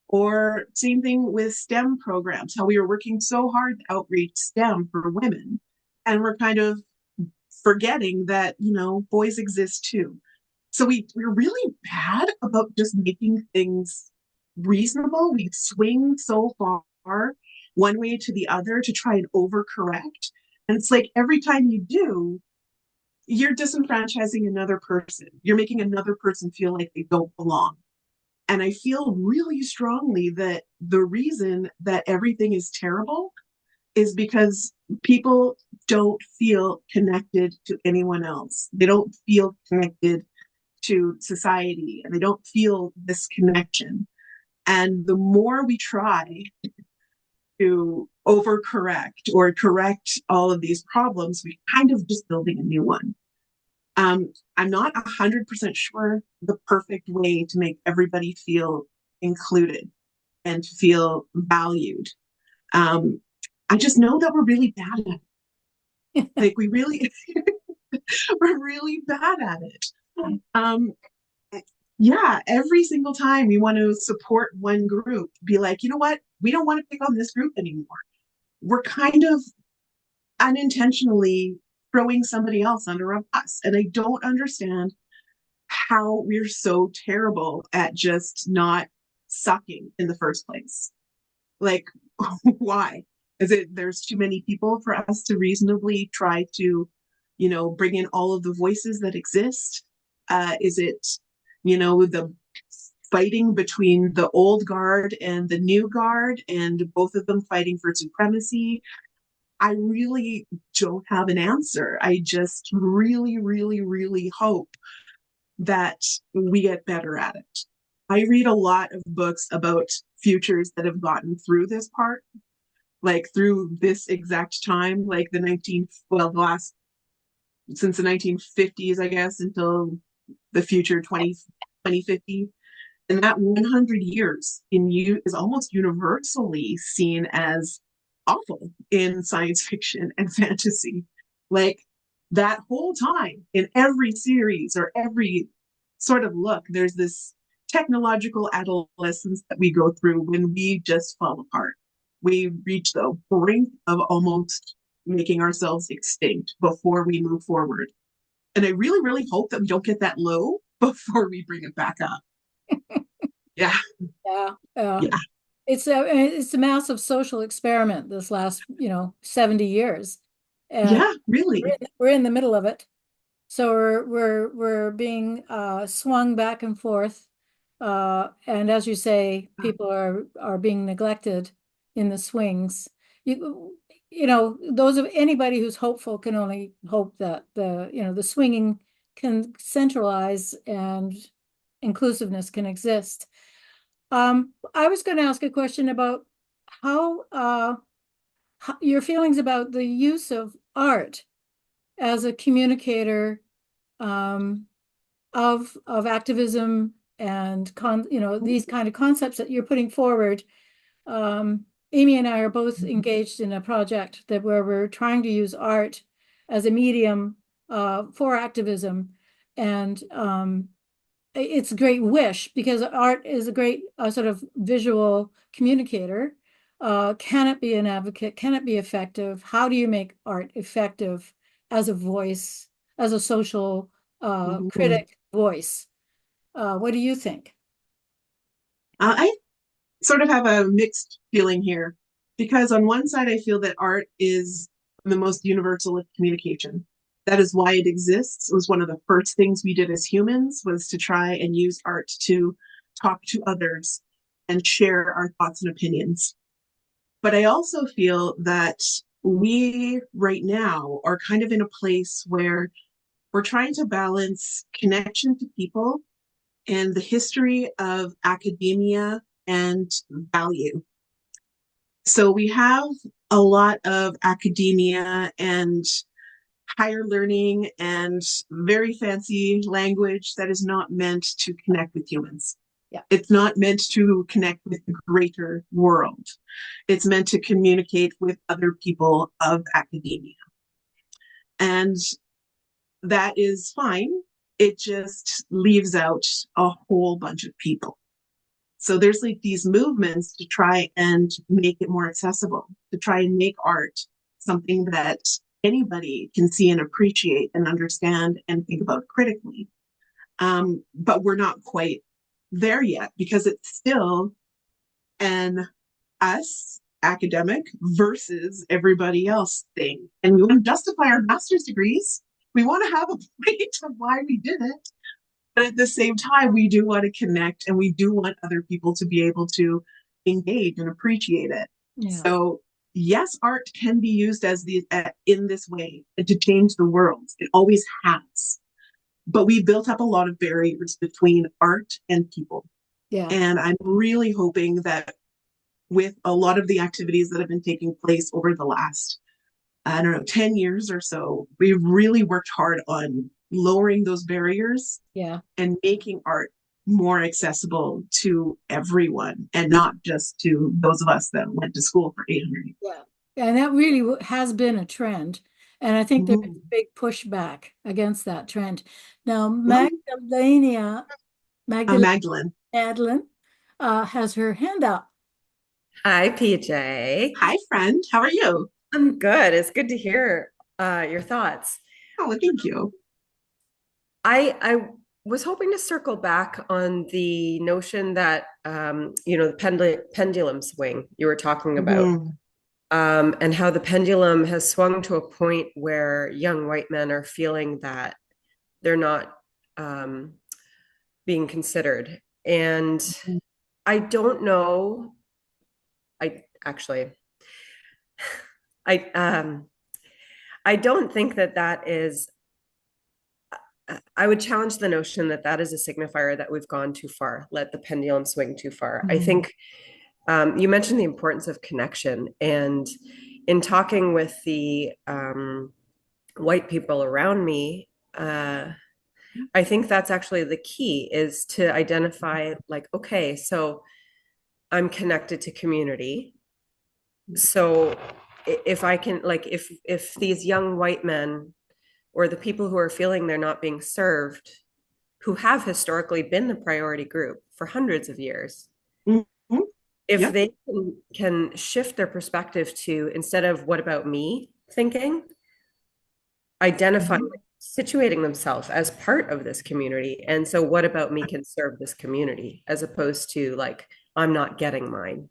Or same thing with STEM programs, how we were working so hard to outreach STEM for women. And we're kind of forgetting that, boys exist too. So we're really bad about just making things reasonable. We swing so far one way to the other to try and overcorrect. And it's like every time you do, you're disenfranchising another person. You're making another person feel like they don't belong. And I feel really strongly that the reason that everything is terrible is because people don't feel connected to anyone else. They don't feel connected to society and they don't feel this connection. And the more we try to overcorrect or correct all of these problems, we kind of just building a new one. I'm not 100% sure the perfect way to make everybody feel included and feel valued. Um, I just know that we're really bad at it. Like we really, we're really bad at it. Um, yeah, every single time we want to support one group, be like, you know what? We don't want to pick on this group anymore. We're kind of unintentionally throwing somebody else under a bus. And I don't understand how we're so terrible at just not sucking in the first place. Like, why? Is it there's too many people for us to reasonably try to, bring in all of the voices that exist? Is it, the fighting between the old guard and the new guard and both of them fighting for supremacy? I really don't have an answer. I just really, really, really hope that we get better at it. I read a lot of books about futures that have gotten through this part, like through this exact time, like the last, since the 1950s, I guess, until the future 2050. And that 100 years in you is almost universally seen as awful in science fiction and fantasy. Like that whole time in every series or every sort of look, there's this technological adolescence that we go through when we just fall apart. We reach the brink of almost making ourselves extinct before we move forward. And I really, really hope that we don't get that low before we bring it back up. Yeah. Yeah, yeah. Yeah. It's a massive social experiment this last, 70 years. And Yeah, really. we're in the middle of it. So we're being swung back and forth. And as you say, people are being neglected in the swings. Those of anybody who's hopeful can only hope that the swinging can centralize and inclusiveness can exist. I was going to ask a question about how your feelings about the use of art as a communicator um, of activism and these kind of concepts that you're putting forward. Amy and I are both engaged in a project where we're trying to use art as a medium for activism, and it's a great wish because art is a great sort of visual communicator. Can it be an advocate? Can it be effective? How do you make art effective as a voice, as a social Mhm. critic voice? What do you think? I sort of have a mixed feeling here because on one side, I feel that art is the most universal of communication. That is why it exists. It was one of the first things we did as humans was to try and use art to talk to others and share our thoughts and opinions. But I also feel that we right now are kind of in a place where we're trying to balance connection to people and the history of academia and value. So we have a lot of academia and higher learning and very fancy language that is not meant to connect with humans. Yeah. It's not meant to connect with the greater world. It's meant to communicate with other people of academia. And that is fine. It just leaves out a whole bunch of people. So there's like these movements to try and make it more accessible, to try and make art something that anybody can see and appreciate and understand and think about critically. But we're not quite there yet because it's still an us academic versus everybody else thing. And we want to justify our master's degrees. We want to have a point of why we did it. But at the same time, we do want to connect and we do want other people to be able to engage and appreciate it. Yeah. So yes, art can be used as the in this way and to change the world. It always has. But we built up a lot of barriers between art and people. Yeah. And I'm really hoping that with a lot of the activities that have been taking place over the last, I don't know, 10 years or so, we've really worked hard on lowering those barriers Yeah. and making art more accessible to everyone and not just to those of us that went to school for 800 years. Yeah. And that really has been a trend. And I think there is Mm-hmm. a big pushback against that trend. Now, Well, Magdalena Magdalene. Adlin, has her hand up. Hi, PJ. Hi, friend. How are you? I'm good. It's good to hear your thoughts. Oh, thank you. I was hoping to circle back on the notion that the pendulum swing you were talking about, Mm-hmm. and how the pendulum has swung to a point where young white men are feeling that they're not being considered. And I don't know. I actually, I I don't think that that is. I would challenge the notion that that is a signifier that we've gone too far, let the pendulum swing too far. I Mm-hmm. think you mentioned the importance of connection. And in talking with the white people around me, I think that's actually the key is to identify, like, okay, so I'm connected to community. So if I can, like, if these young white men or the people who are feeling they're not being served, who have historically been the priority group for hundreds of years, Mm-hmm. if Yep. they can shift their perspective to, instead of what about me thinking, identifying, Mm-hmm. situating themselves as part of this community. And so what about me can serve this community as opposed to like, I'm not getting mine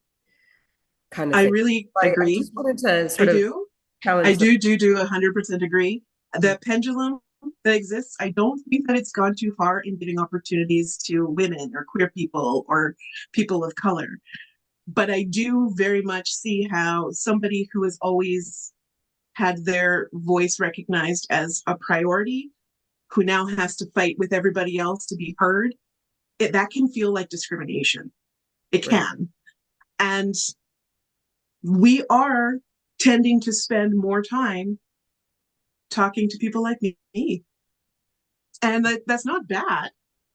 kind of I thing. really I agree. just wanted to I sort of do. I challenge the. do 100% agree. The pendulum that exists, I don't think that it's gone too far in giving opportunities to women or queer people or people of color. But I do very much see how somebody who has always had their voice recognized as a priority, who now has to fight with everybody else to be heard, that can feel like discrimination. It Right. can. And we are tending to spend more time talking to people like me. And that's not bad.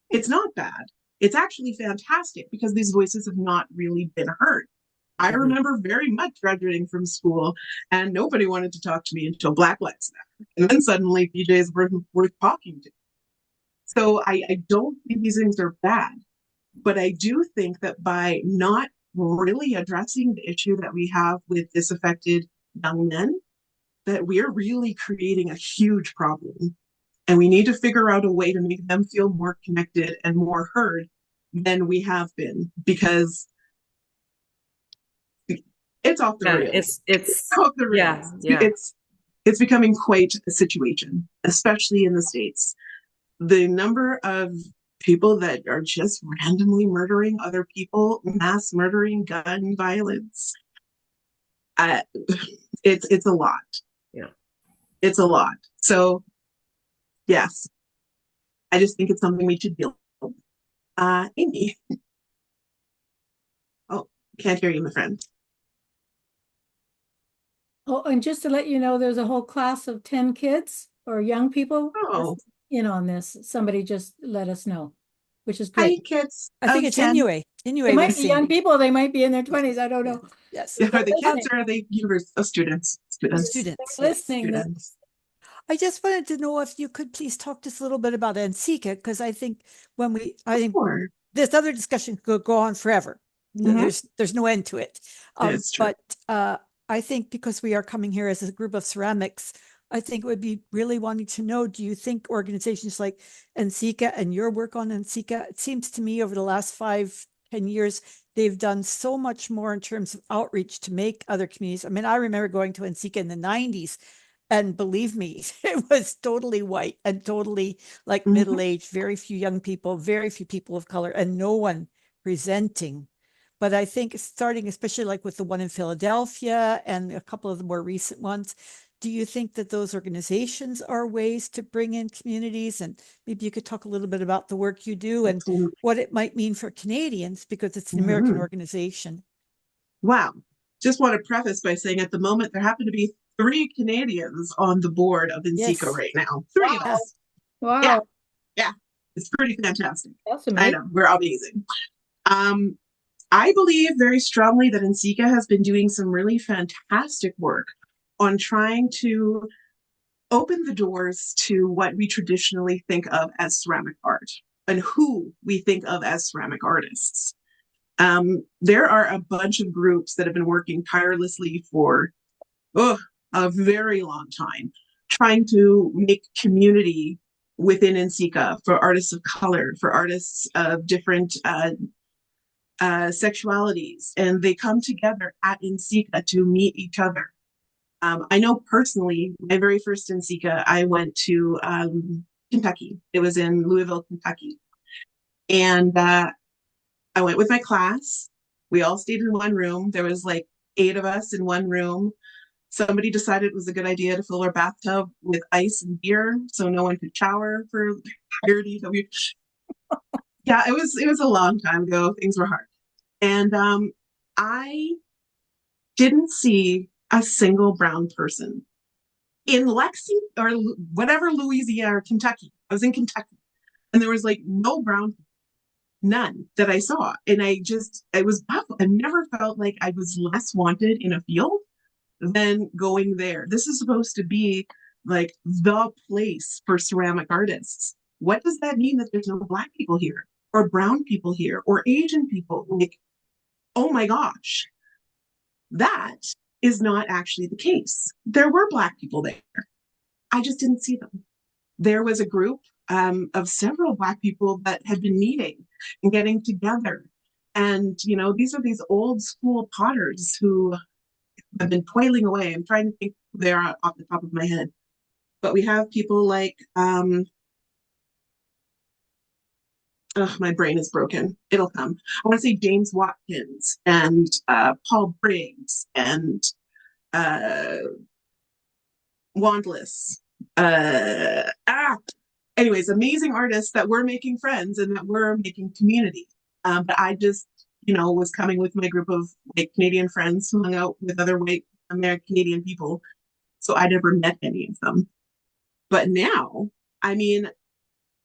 It's not bad. It's actually fantastic because these voices have not really been heard. I Mhm. remember very much graduating from school and nobody wanted to talk to me until Black Lives Matter. And then suddenly PJs were worth talking to. So I don't think these things are bad, but I do think that by not really addressing the issue that we have with disaffected young men, that we're really creating a huge problem. And we need to figure out a way to make them feel more connected and more heard than we have been. Because It's off the Yeah, rails. it's Off the yeah, rails. yeah. It's becoming quite a situation, especially in the States. The number of people that are just randomly murdering other people, mass murdering, gun violence, uh, it's a lot. Yeah. It's a lot. So yes, I just think it's something we should deal with. Amy. Oh, can't hear you, my friend. Oh, and just to let you know, there's a whole class of 10 kids or young people Oh, in on this. Somebody just let us know, which is hi, great. kids I think of it's 10. Inouye. They Inouye might was be saying. young people, they might be in their 20s. I don't know. Yes. Are they listening. kids or are they university students? Students. Students. They're Yes. listening. Students. I just wanted to know if you could please talk to us a little bit about NCICA, because I think I think Sure. this other discussion could go on forever. There's no end to it. It's true. But I think because we are coming here as a group of ceramics, I think it would be really wanting to know, do you think organizations like NCICA and your work on NCICA, it seems to me over the last 5-10 years, they've done so much more in terms of outreach to make other communities. I mean, I remember going to NCICA in the 90s, and believe me, it was totally white and totally like middle-aged, very few young people, very few people of color, and no one presenting. But I think starting, especially like with the one in Philadelphia and a couple of the more recent ones, do you think that those organizations are ways to bring in communities? And maybe you could talk a little bit about the work you do and Absolutely. what it might mean for Canadians, because it's an Mhm. American organization. Wow. Just want to preface by saying at the moment there happen to be 3 Canadians on the board of NCICA Yes. right now. 3 of us. Wow. Yeah. Yeah. It's pretty fantastic. That's I amazing. know. We're amazing. I believe very strongly that NCICA has been doing some really fantastic work on trying to open the doors to what we traditionally think of as ceramic art and who we think of as ceramic artists. There are a bunch of groups that have been working tirelessly for a very long time, trying to make community within NCICA for artists of color, for artists of different sexualities, and they come together at NCICA to meet each other. I know personally, my very first NCICA, I went to Kentucky. It was in Louisville, Kentucky. And I went with my class. We all stayed in one room. There was like 8 of us in one room. Somebody decided it was a good idea to fill our bathtub with ice and beer so no one could shower for security. Yeah, it was a long time ago. Things were hard. And I didn't see a single brown person in Lexington or whatever, Louisiana or Kentucky. I was in Kentucky, and there was like no brown, none that I saw. And I was baffled. I've never felt like I was less wanted in a field than going there. This is supposed to be like the place for ceramic artists. What does that mean that there's no Black people here or brown people here or Asian people? Like, oh my gosh, that is not actually the case. There were Black people there. I just didn't see them. There was a group of several Black people that had been meeting and getting together. And, these are these old school potters who have been toiling away. I'm trying to think who they are off the top of my head. But we have people like, my brain is broken. It'll come. I want to say James Watkins and Paul Briggs and Wandless. Anyways, amazing artists that were making friends and that were making community. But I just, was coming with my group of like Canadian friends who hung out with other white American Canadian people. So I never met any of them. But now, I mean,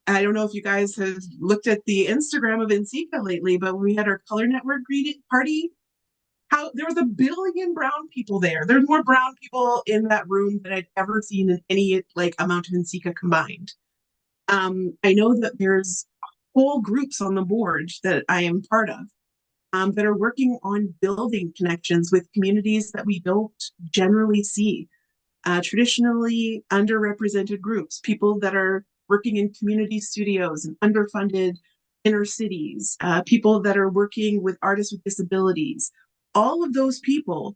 I don't know if you guys have looked at the Instagram of NCICA lately, but when we had our Color Network greeting party, there was 1 billion brown people there. There's more brown people in that room than I'd ever seen in any like amount of NCICA combined. I know that there's whole groups on the board that I am part of that are working on building connections with communities that we don't generally see. Traditionally underrepresented groups, people that are working in community studios and underfunded inner cities, people that are working with artists with disabilities, all of those people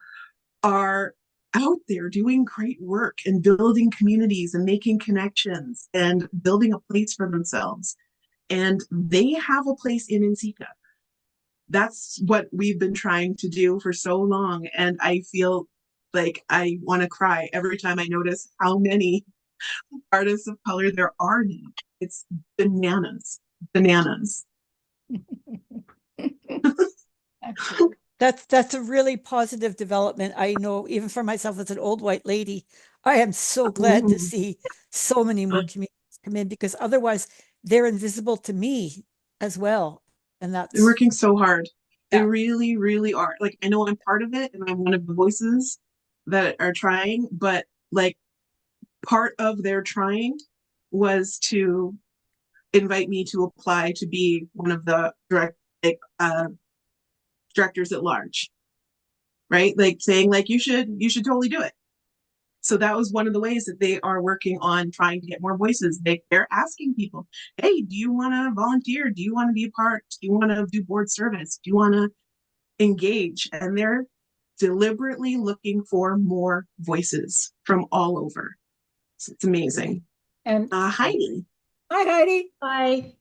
are out there doing great work and building communities and making connections and building a place for themselves. And they have a place in NCECA. That's what we've been trying to do for so long. And I feel like I want to cry every time I notice how many artists of color there are now. It's bananas, bananas. That's a really positive development. I know even for myself as an old white lady, I am so glad to see so many more communities come in because otherwise they're invisible to me as well. And They're that's working so hard. They Yeah. really, really are. Like, I know I'm part of it and I'm one of the voices that are trying, but like part of their trying was to invite me to apply to be one of the directors at large, right? Like saying like you should totally do it. So that was one of the ways that they are working on trying to get more voices. They're asking people, hey, do you want to volunteer? Do you want to be a part? Do you want to do board service? Do you want to engage? And they're deliberately looking for more voices from all over. So it's amazing. And Heidi. hi, Heidi. Hi.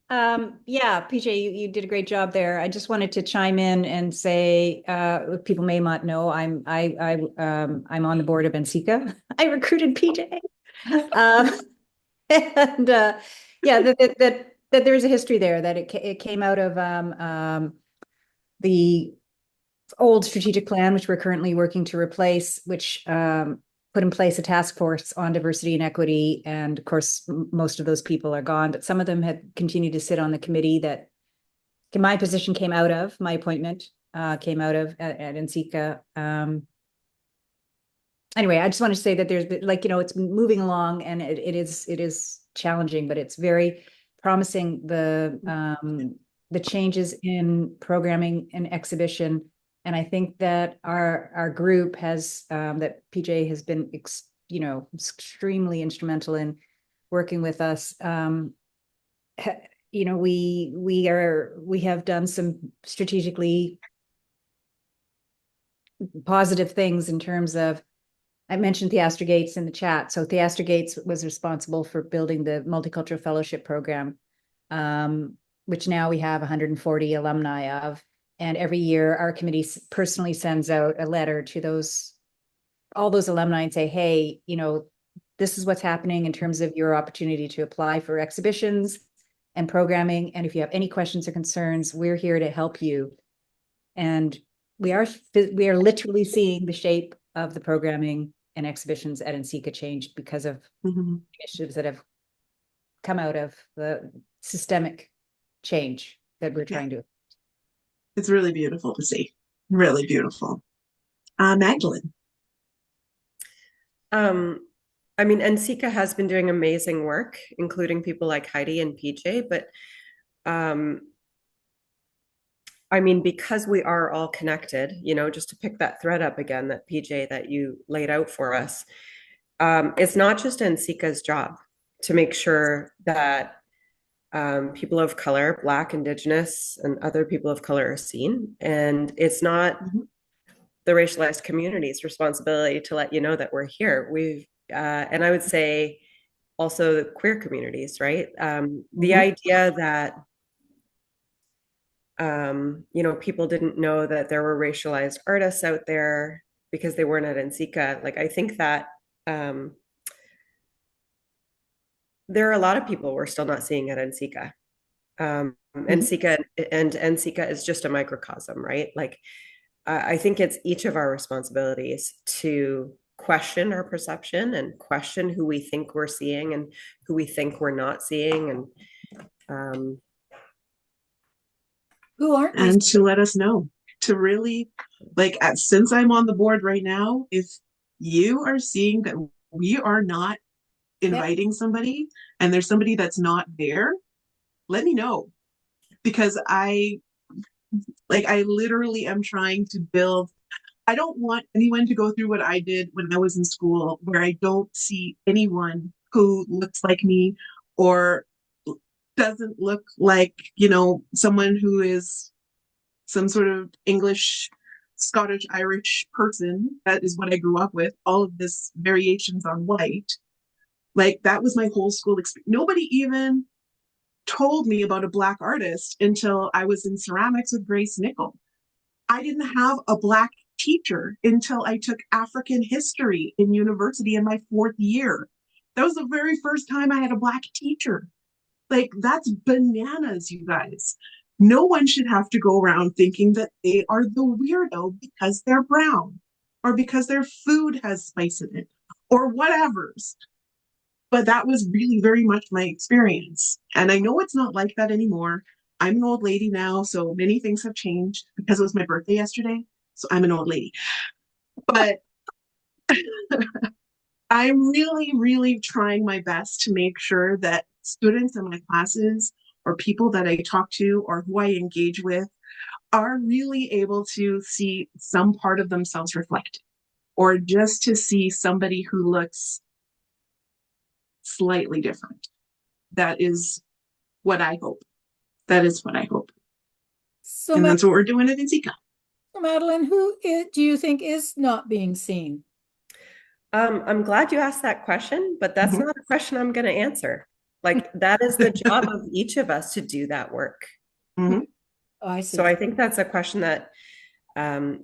Yeah, PJ, you did a great job there. I just wanted to chime in and say, people may not know, I'm on the board of NCECA. I recruited PJ. And yeah, that there's a history there, that it came out of the old strategic plan, which we're currently working to replace, which put in place a task force on diversity and equity. And of course, most of those people are gone, but some of them had continued to sit on the committee that my position came out of, my appointment came out of at NCECA. Anyway, I just want to say that there's like, it's moving along and it is challenging, but it's very promising, the changes in programming and exhibition. And I think that our group has, that PJ has been, extremely instrumental in working with us. We have done some strategically positive things in terms of, I mentioned Theaster Gates in the chat. So Theaster Gates was responsible for building the Multicultural Fellowship Program, which now we have 140 alumni of. And every year our committee personally sends out a letter to all those alumni and say, hey, this is what's happening in terms of your opportunity to apply for exhibitions and programming. And if you have any questions or concerns, we're here to help you. And we are literally seeing the shape of the programming and exhibitions at NCECA change because of initiatives that have come out of the systemic change that we're trying to. It's really beautiful to see. Really beautiful. Magdalene. NCECA has been doing amazing work, including people like Heidi and PJ, but because we are all connected, just to pick that thread up again, that PJ that you laid out for us, it's not just NCECA's job to make sure that people of color, Black, Indigenous, and other people of color are seen. And it's not the racialized community's responsibility to let you know that we're here. And I would say also the queer communities, right? The idea that people didn't know that there were racialized artists out there because they weren't at NCECA. Like, I think that there are a lot of people we're still not seeing at NCECA. NCECA and NCECA is just a microcosm, right? Like, I think it's each of our responsibilities to question our perception and question who we think we're seeing and who we think we're not seeing, and Who aren't we? And to let us know, to really, like, since I'm on the board right now, if you are seeing that we are not inviting somebody and there's somebody that's not there, let me know. Because I literally am trying to build. I don't want anyone to go through what I did when I was in school, where I don't see anyone who looks like me or doesn't look like, someone who is some sort of English Scottish Irish person. That is what I grew up with. All of this variations on white. Like that was my whole school experience. Nobody even told me about a Black artist until I was in ceramics with Grace Nickel. I didn't have a Black teacher until I took African history in university in my 4th year. That was the very first time I had a Black teacher. Like, that's bananas, you guys. No one should have to go around thinking that they are the weirdo because they're brown or because their food has spice in it or whatever's. But that was really very much my experience. And I know it's not like that anymore. I'm an old lady now, so many things have changed because it was my birthday yesterday. So I'm an old lady. But I'm really, really trying my best to make sure that students in my classes or people that I talk to or who I engage with are really able to see some part of themselves reflected, or just to see somebody who looks slightly different. That is what I hope. That is what I hope. So, And that's what we're doing at NCCA. Madeline, do you think is not being seen? I'm glad you asked that question, but that's Mhm. not a question I'm going to answer. Like, that is the job of each of us to do that work. Mhm. Oh, I see. So I think that's a question that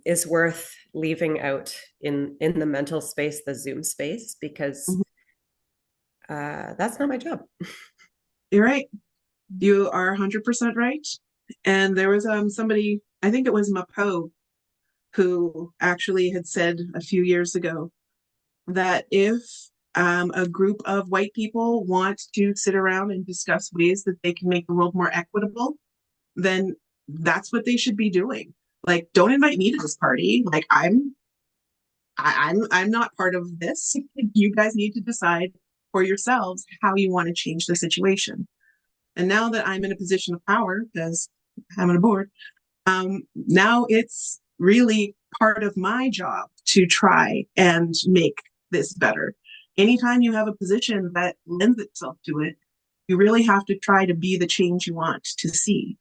is worth leaving out in the mental space, the Zoom space, because that's not my job. You're right. You are 100% right. And there was somebody, I think it was Mapo, who actually had said a few years ago that if a group of white people want to sit around and discuss ways that they can make the world more equitable, then that's what they should be doing. Like, don't invite me to this party. Like, I'm not part of this. You guys need to decide for yourselves how you want to change the situation. And now that I'm in a position of power, because I'm on a board, now it's really part of my job to try and make this better. Anytime you have a position that lends itself to it, you really have to try to be the change you want to see.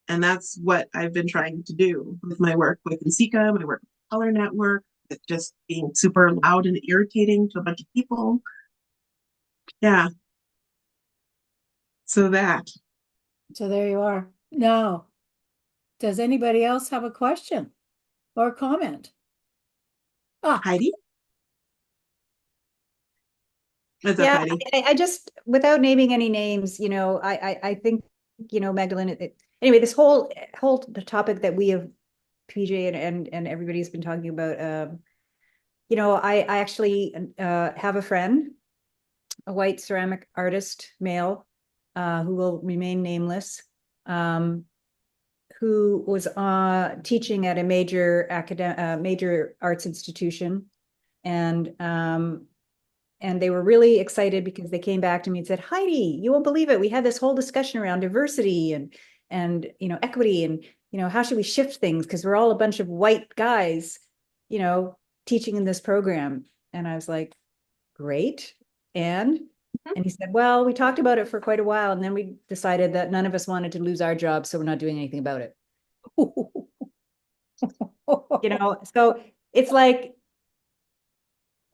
And that's what I've been trying to do with my work with NCCA, my work with the Color Network, with just being super loud and irritating to a bunch of people. Yeah. So that. So there you are. Now, does anybody else have a question or comment? Heidi? What's up, Yeah, Heidi? I just, without naming any names, I think, Magdalene, anyway, this whole the topic that we have, PJ and everybody's been talking about, I actually have a friend, a white ceramic artist, male, who will remain nameless, who was teaching at a major arts institution, and they were really excited because they came back to me and said, Heidi, you won't believe it. We had this whole discussion around diversity and equity and how should we shift things, because we're all a bunch of white guys, teaching in this program. And I was like, great. And he said, well, we talked about it for quite a while, and then we decided that none of us wanted to lose our jobs, so we're not doing anything about it. So it's like,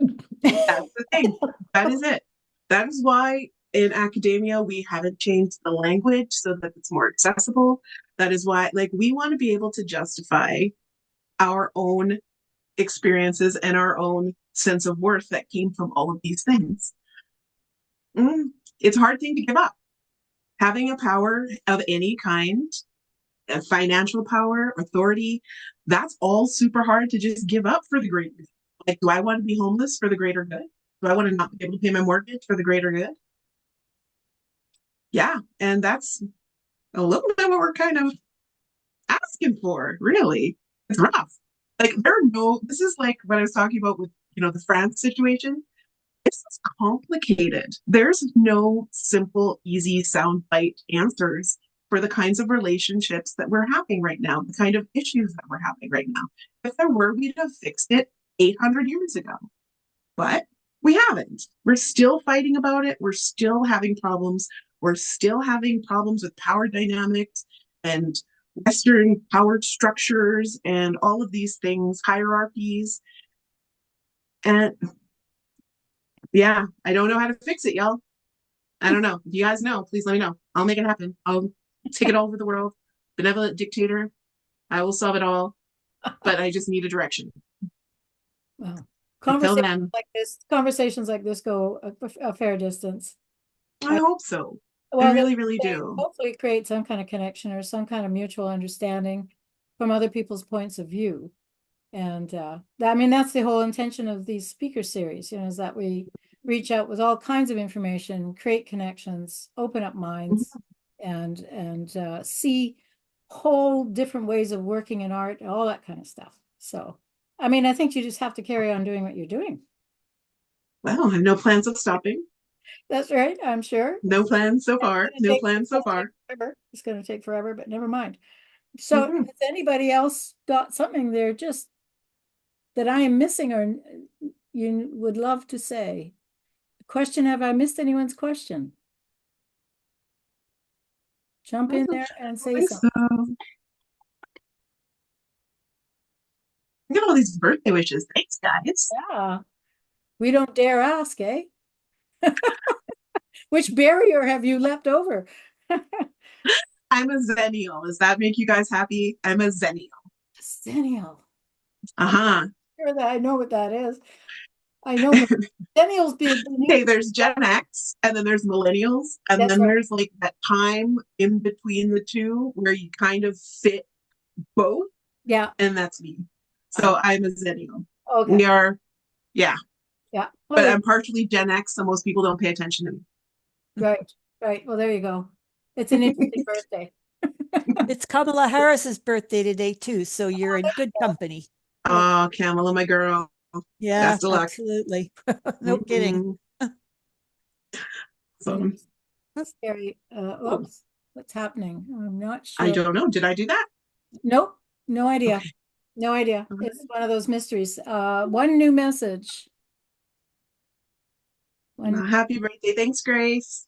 that's the thing. That is it. That is why in academia we haven't changed the language so that it's more accessible. That is why, like, we want to be able to justify our own experiences and our own sense of worth that came from all of these things. It's a hard thing to give up. Having a power of any kind, a financial power, authority, that's all super hard to just give up for the greater good. Like, do I want to be homeless for the greater good? Do I want to not be able to pay my mortgage for the greater good? Yeah, and that's a little bit what we're kind of asking for, really. It's rough. Like, this is like what I was talking about with, the France situation. This is complicated. There's no simple, easy soundbite answers for the kinds of relationships that we're having right now, the kind of issues that we're having right now. If there were, we'd have fixed it 800 years ago. But we haven't. We're still fighting about it. We're still having problems. We're still having problems with power dynamics and Western power structures and all of these things, hierarchies. And yeah, I don't know how to fix it, y'all. I don't know. If you guys know, please let me know. I'll make it happen. I'll take it all over the world. Benevolent dictator. I will solve it all. But I just need a direction. Well, Until then, conversations like this go a fair distance. I hope so. Well, I really, really they do. hopefully create some kind of connection or some kind of mutual understanding from other people's points of view. And I mean, that's the whole intention of these speaker series, you know, is that we reach out with all kinds of information, create connections, open up minds, and see whole different ways of working in art, all that kind of stuff. So, I mean, I think you just have to carry on doing what you're doing. Well, I have no plans of stopping. That's right, I'm sure. No plans so far. No plans so far. It's going to take forever, but never mind. So has anybody else got something there just that I am missing or you would love to say? Question, have I missed anyone's question? Jump in there and say something. So. Look at all these birthday wishes. Thanks, guys. Yeah. We don't dare ask, eh? Which barrier have you leapt over? I'm a Zennial. Does that make you guys happy? I'm a Zennial. Zennial. Uh-huh. Sure that I know what that is. I know Zennials be Okay, there's Gen X and then there's millennials. And That's then right. there's like that time in between the two where you kind of fit both. Yeah. And that's me. So I'm a Zennial. Okay. We are, yeah. Yeah. But I'm partially Gen X, so most people don't pay attention to me. Right. Right. Well, there you go. It's an interesting birthday. It's Kamala Harris's birthday today too, so you're in good company. Oh, Kamala, my girl. Yeah, Best of luck. absolutely. No kidding. So, Scary. Oops. What's happening? I'm not sure. I don't know. Did I do that? Nope. No idea. Okay. No idea. It's one of those mysteries. One new message. Happy birthday. Thanks, Grace.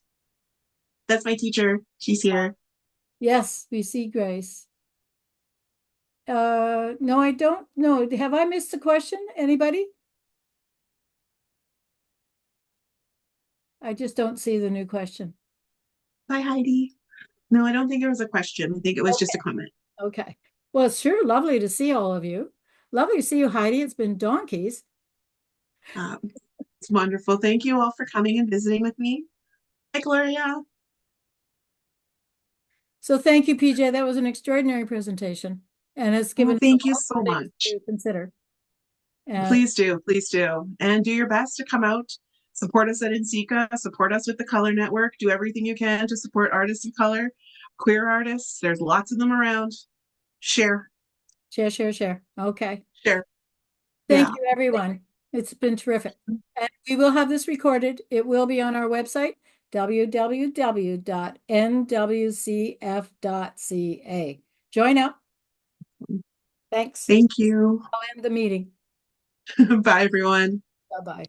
That's my teacher. She's here. Yes, we see Grace. No, I don't know. Have I missed a question? Anybody? I just don't see the new question. Hi, Heidi. No, I don't think it was a question. I think it was just a comment. Okay. Well, it's sure lovely to see all of you. Lovely to see you, Heidi. It's been donkeys. It's wonderful. Thank you all for coming and visiting with me. Hi, Gloria. So thank you, PJ. That was an extraordinary presentation. And it's given thank you so much. To consider. And please do. Please do. And do your best to come out. Support us at NCCA. Support us with the Color Network. Do everything you can to support artists of color, queer artists. There's lots of them around. Share. Share, share, share. Okay. Share. Thank you, everyone. It's been terrific. And we will have this recorded. It will be on our website, www.nwcf.ca. Join up. Thanks. Thank you. I'll end the meeting. Bye, everyone. Bye-bye.